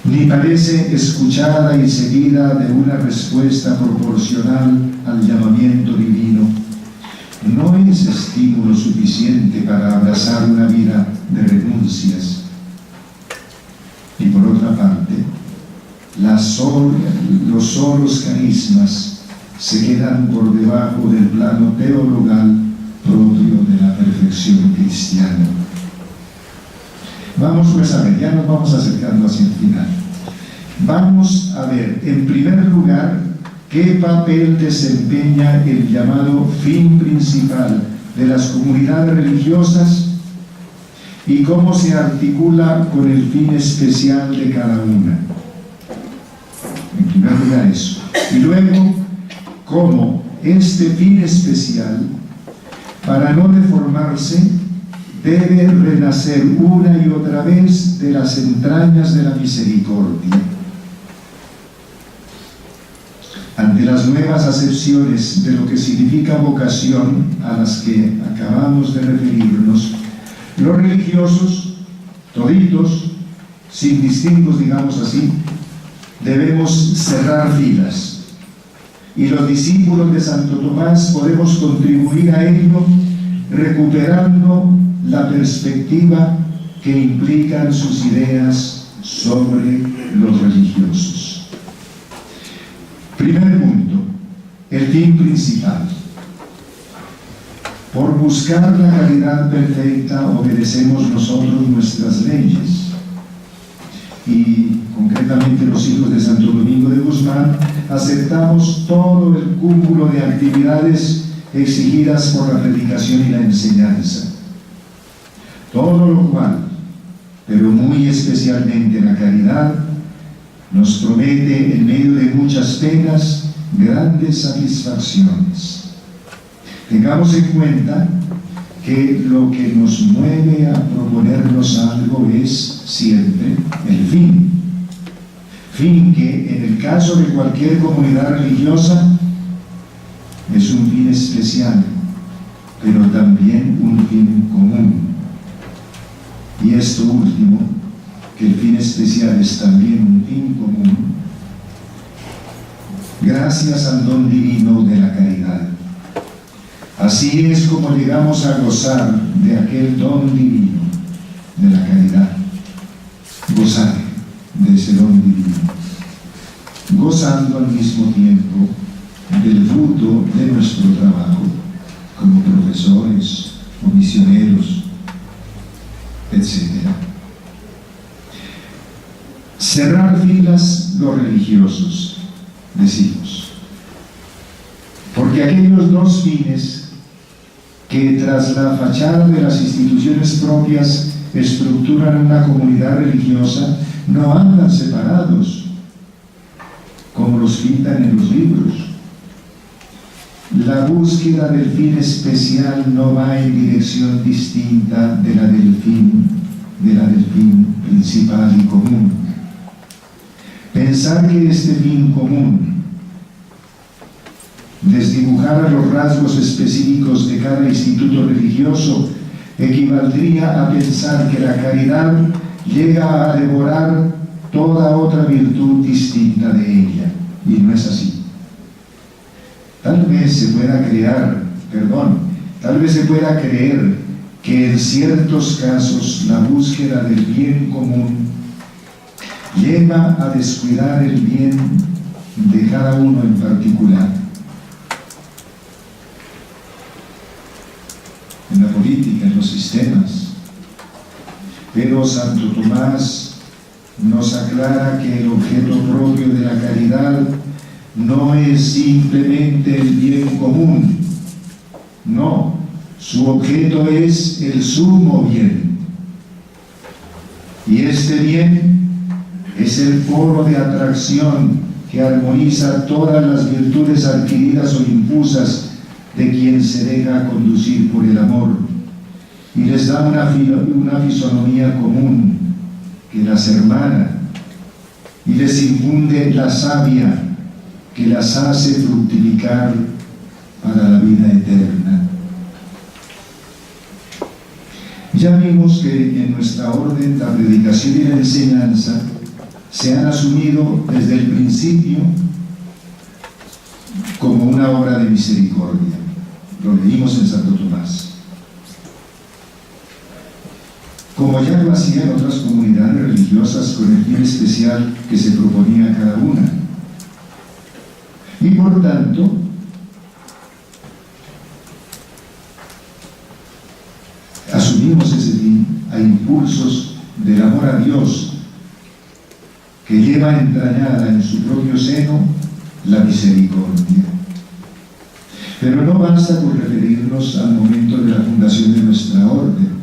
ni parece escuchada y seguida de una respuesta proporcional al llamamiento divino, no es estímulo suficiente para abrazar una vida de renuncias. Y por otra parte, los solos carismas se quedan por debajo del plano teologal propio de la perfección cristiana. Vamos pues a ver, ya nos vamos acercando hacia el final. Vamos a ver, en primer lugar, qué papel desempeña el llamado fin principal de las comunidades religiosas y cómo se articula con el fin especial de cada una. En primer lugar eso. Y luego, cómo este fin especial, para no deformarse, debe renacer una y otra vez de las entrañas de la misericordia. Ante las nuevas acepciones de lo que significa vocación a las que acabamos de referirnos, los religiosos, toditos, sin distingos, digamos así, debemos cerrar filas. Y los discípulos de Santo Tomás podemos contribuir a ello recuperando la perspectiva que implican sus ideas sobre los religiosos. Primer punto, el fin principal. Por buscar la caridad perfecta obedecemos nosotros nuestras leyes y concretamente fraternamente los hijos de Santo Domingo de Guzmán, aceptamos todo el cúmulo de actividades exigidas por la predicación y la enseñanza. Todo lo cual, pero muy especialmente la caridad, nos promete en medio de muchas penas grandes satisfacciones. Tengamos en cuenta que lo que nos mueve a proponernos algo es siempre el fin. Fin que en el caso de cualquier comunidad religiosa es un fin especial, pero también un fin común. Y esto último, que el fin especial es también un fin común, gracias al don divino de la caridad. Así es como llegamos a gozar de aquel don divino de la caridad. Gozar de ese don divino, gozando al mismo tiempo del fruto de nuestro trabajo como profesores o misioneros, etc. Cerrar filas los religiosos, decimos, porque aquellos dos fines que tras la fachada de las instituciones propias estructuran una comunidad religiosa no andan separados, como los pintan en los libros. La búsqueda del fin especial no va en dirección distinta de la del fin principal y común. Pensar que este fin común desdibujara los rasgos específicos de cada instituto religioso equivaldría a pensar que la caridad llega a devorar toda otra virtud distinta de ella, y no es así. Tal vez se pueda creer que en ciertos casos la búsqueda del bien común lleva a descuidar el bien de cada uno en particular. En la política, en los sistemas. Pero Santo Tomás nos aclara que el objeto propio de la caridad no es simplemente el bien común, no, su objeto es el sumo bien. Y este bien es el polo de atracción que armoniza todas las virtudes adquiridas o infusas de quien se deja conducir por el amor, y les da una fisonomía común que las hermana y les infunde la savia que las hace fructificar para la vida eterna. Ya vimos que en nuestra orden la predicación y la enseñanza se han asumido desde el principio como una obra de misericordia. Lo leímos en Santo Tomás. Como ya lo hacían otras comunidades religiosas con el fin especial que se proponía cada una. Y por tanto, asumimos ese fin a impulsos del amor a Dios, que lleva entrañada en su propio seno la misericordia. Pero no basta con referirnos al momento de la fundación de nuestra orden.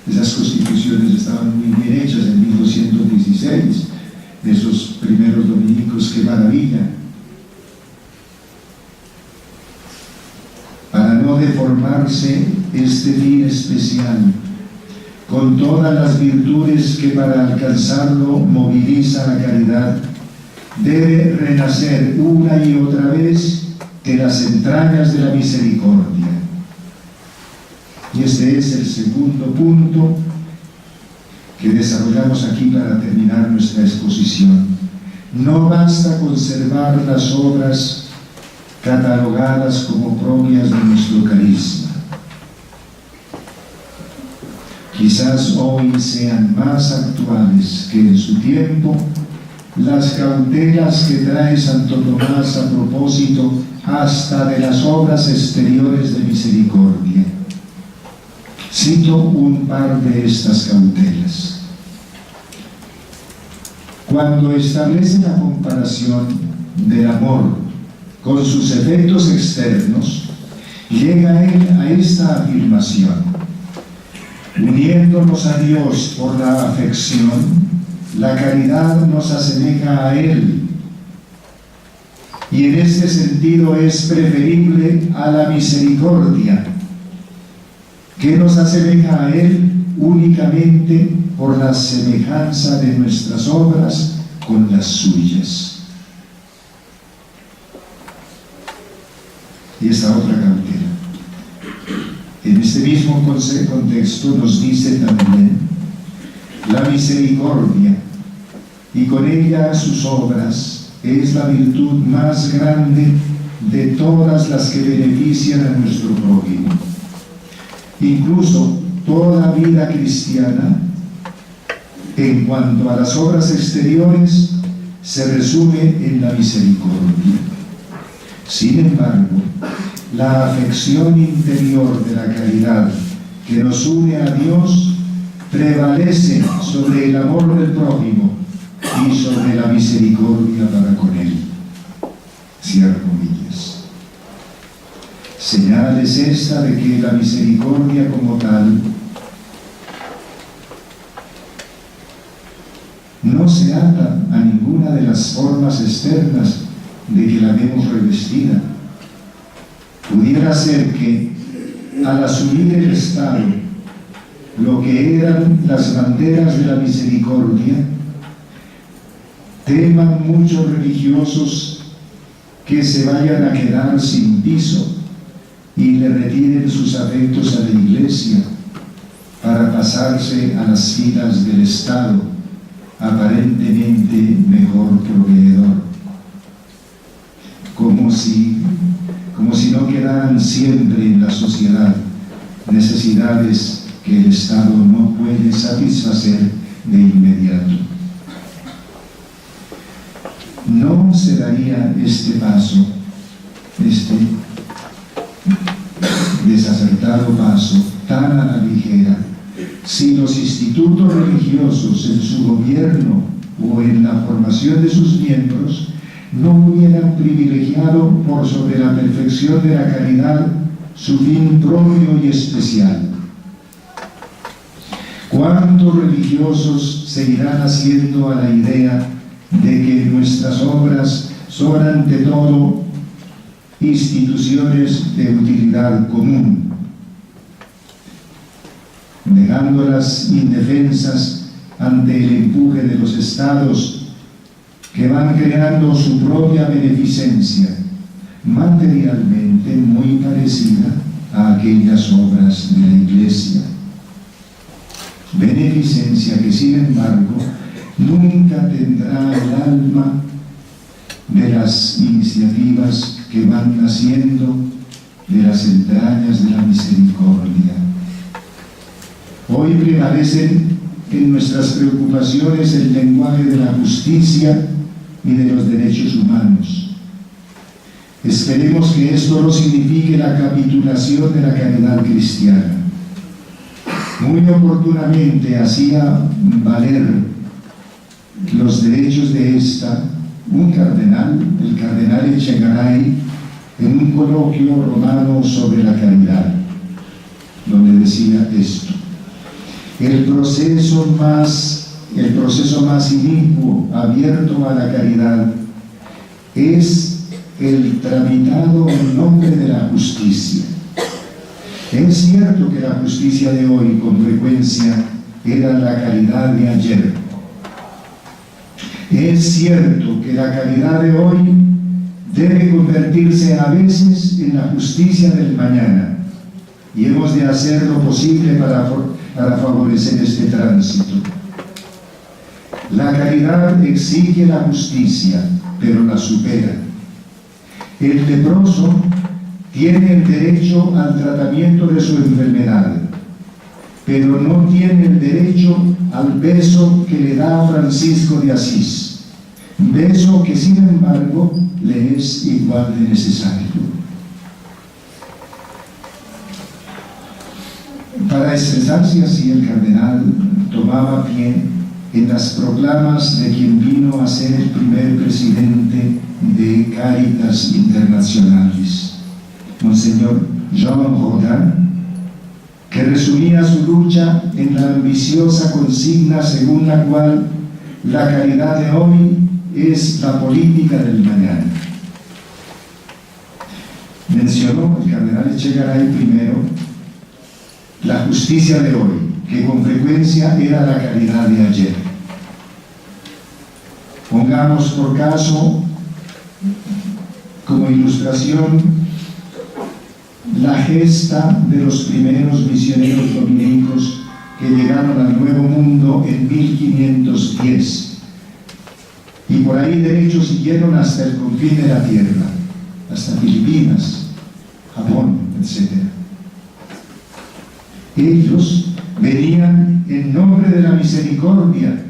Esas constituciones estaban muy bien hechas en 1216, esos primeros dominicos, qué maravilla. Para no deformarse este fin especial, con todas las virtudes que para alcanzarlo moviliza la caridad, debe renacer una y otra vez de las entrañas de la misericordia. Y este es el segundo punto que desarrollamos aquí para terminar nuestra exposición. No basta conservar las obras catalogadas como propias de nuestro carisma. Quizás hoy sean más actuales que en su tiempo las cautelas que trae Santo Tomás a propósito hasta de las obras exteriores de misericordia. Cito un par de estas cautelas. cuando establece la comparación del amor con sus efectos externos, llega él a esta afirmación: uniéndonos a Dios por la afección, la caridad nos asemeja a Él, y en este sentido es preferible a la misericordia, que nos asemeja a Él únicamente por la semejanza de nuestras obras con las suyas. Y esta otra cautela. En este mismo contexto nos dice también la misericordia, y con ella sus obras, es la virtud más grande de todas las que benefician a nuestro prójimo. Incluso toda vida cristiana, en cuanto a las obras exteriores, se resume en la misericordia. Sin embargo, la afección interior de la caridad que nos une a Dios prevalece sobre el amor del prójimo y sobre la misericordia para con él. Cierro comillas. Señal es esta de que la misericordia como tal no se ata a ninguna de las formas externas de que la vemos revestida. Pudiera ser que, al asumir el Estado lo que eran las banderas de la misericordia, teman muchos religiosos que se vayan a quedar sin piso y le retiren sus afectos a la Iglesia para pasarse a las filas del Estado, aparentemente mejor proveedor, como si no quedaran siempre en la sociedad necesidades que el Estado no puede satisfacer de inmediato. No se daría este paso, este desacertado paso, tan a la ligera, si los institutos religiosos en su gobierno o en la formación de sus miembros no hubieran privilegiado por sobre la perfección de la caridad su fin propio y especial. ¿Cuántos religiosos seguirán haciendo a la idea de que nuestras obras son ante todo instituciones de utilidad común, dejándolas indefensas ante el empuje de los estados que van creando su propia beneficencia, materialmente muy parecida a aquellas obras de la Iglesia? Beneficencia que, sin embargo, nunca tendrá el alma de las iniciativas que van naciendo de las entrañas de la misericordia. Hoy prevalecen en nuestras preocupaciones el lenguaje de la justicia y de los derechos humanos. Esperemos que esto no signifique la capitulación de la caridad cristiana. Muy oportunamente hacía valer los derechos de esta un cardenal, el cardenal Echegaray, en un coloquio romano sobre la caridad, donde decía esto: el proceso más inicuo abierto a la caridad es el tramitado en nombre de la justicia. Es cierto que la justicia de hoy con frecuencia era la caridad de ayer. Es cierto que la caridad de hoy debe convertirse a veces en la justicia del mañana, y hemos de hacer lo posible para favorecer este tránsito. La caridad exige la justicia, pero la supera. El leproso tiene el derecho al tratamiento de su enfermedad, pero no tiene el derecho al beso que le da Francisco de Asís, beso que sin embargo le es igual de necesario. Para expresarse así, el cardenal tomaba pie en las proclamas de quien vino a ser el primer presidente de Cáritas Internacionales, Monseñor Jean Rodin, que resumía su lucha en la ambiciosa consigna según la cual la caridad de hoy es la política del mañana. Mencionó el cardenal Echegaray primero la justicia de hoy, que con frecuencia era la caridad de ayer. Pongamos por caso como ilustración la gesta de los primeros misioneros dominicos que llegaron al Nuevo Mundo en 1510 y por ahí derecho siguieron hasta el confín de la tierra, hasta Filipinas, Japón, etc. Ellos venían en nombre de la misericordia,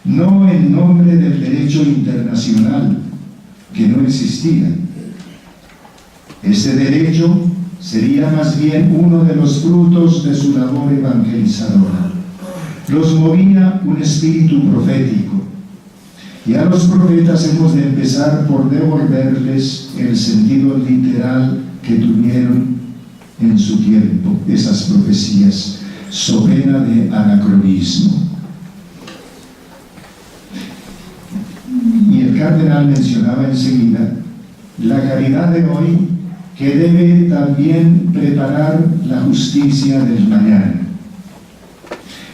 no en nombre del derecho internacional, que no existía. Este derecho sería más bien uno de los frutos de su labor evangelizadora. Los movía un espíritu profético, y a los profetas hemos de empezar por devolverles el sentido literal que tuvieron en su tiempo esas profecías, so pena de anacronismo. Y el cardenal mencionaba enseguida la caridad de hoy, que debe también preparar la justicia del mañana.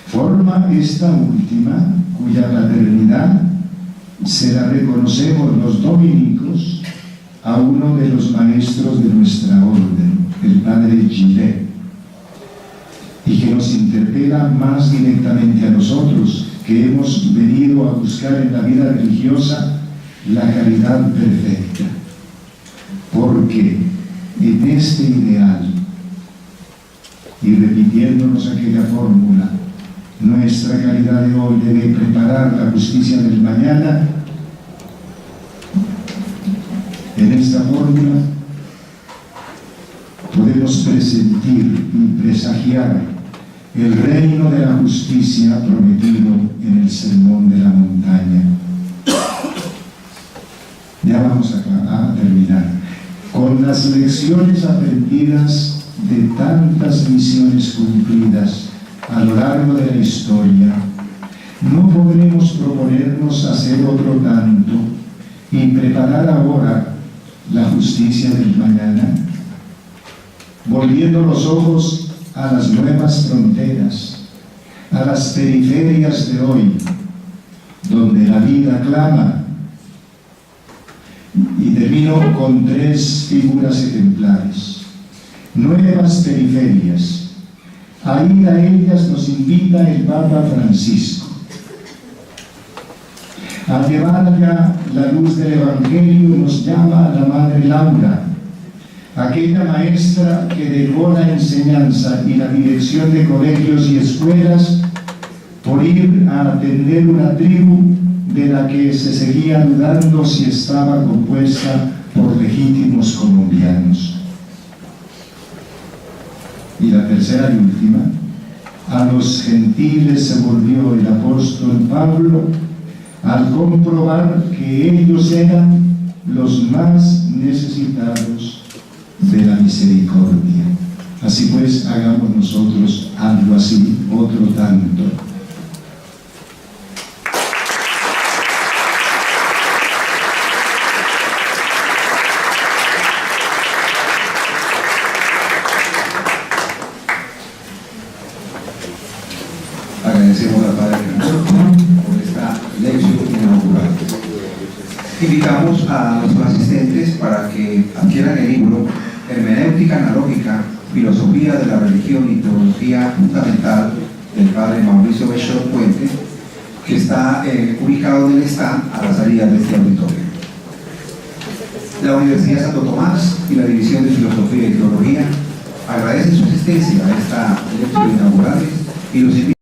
Forma esta última, cuya paternidad se la reconocemos los dominicos a uno de los maestros de nuestra orden, el padre Gillet, y que nos interpela más directamente a nosotros, que hemos venido a buscar en la vida religiosa la caridad perfecta. Porque en este ideal, y repitiéndonos aquella fórmula, nuestra caridad de hoy debe preparar la justicia del mañana. En esta fórmula podemos presentir y presagiar el reino de la justicia prometido en el Sermón de la Montaña. Ya vamos a terminar. Con las lecciones aprendidas de tantas misiones cumplidas a lo largo de la historia, no podremos proponernos hacer otro tanto y preparar ahora la justicia del mañana, volviendo los ojos a las nuevas fronteras, a las periferias de hoy, donde la vida clama. Y termino con tres figuras ejemplares. Nuevas periferias. A ir a ellas nos invita el Papa Francisco. A llevar allá la luz del Evangelio nos llama a la Madre Laura, aquella maestra que dejó la enseñanza y la dirección de colegios y escuelas por ir a atender una tribu de la que se seguía dudando si estaba compuesta por legítimos colombianos. Y la tercera y última, a los gentiles se volvió el apóstol Pablo al comprobar que ellos eran los más necesitados de la misericordia. Así pues, hagamos nosotros algo así, otro tanto. Agradecemos al Padre por esta lección inaugural. Invitamos a nuestros asistentes para que adquieran el libro Hermenéutica Analógica, Filosofía de la Religión y Teología Fundamental del Padre Mauricio Bechor Puente, que está ubicado en el stand a la salida de este auditorio. La Universidad Santo Tomás y la División de Filosofía y Teología agradecen su asistencia a esta lección inaugural y los invita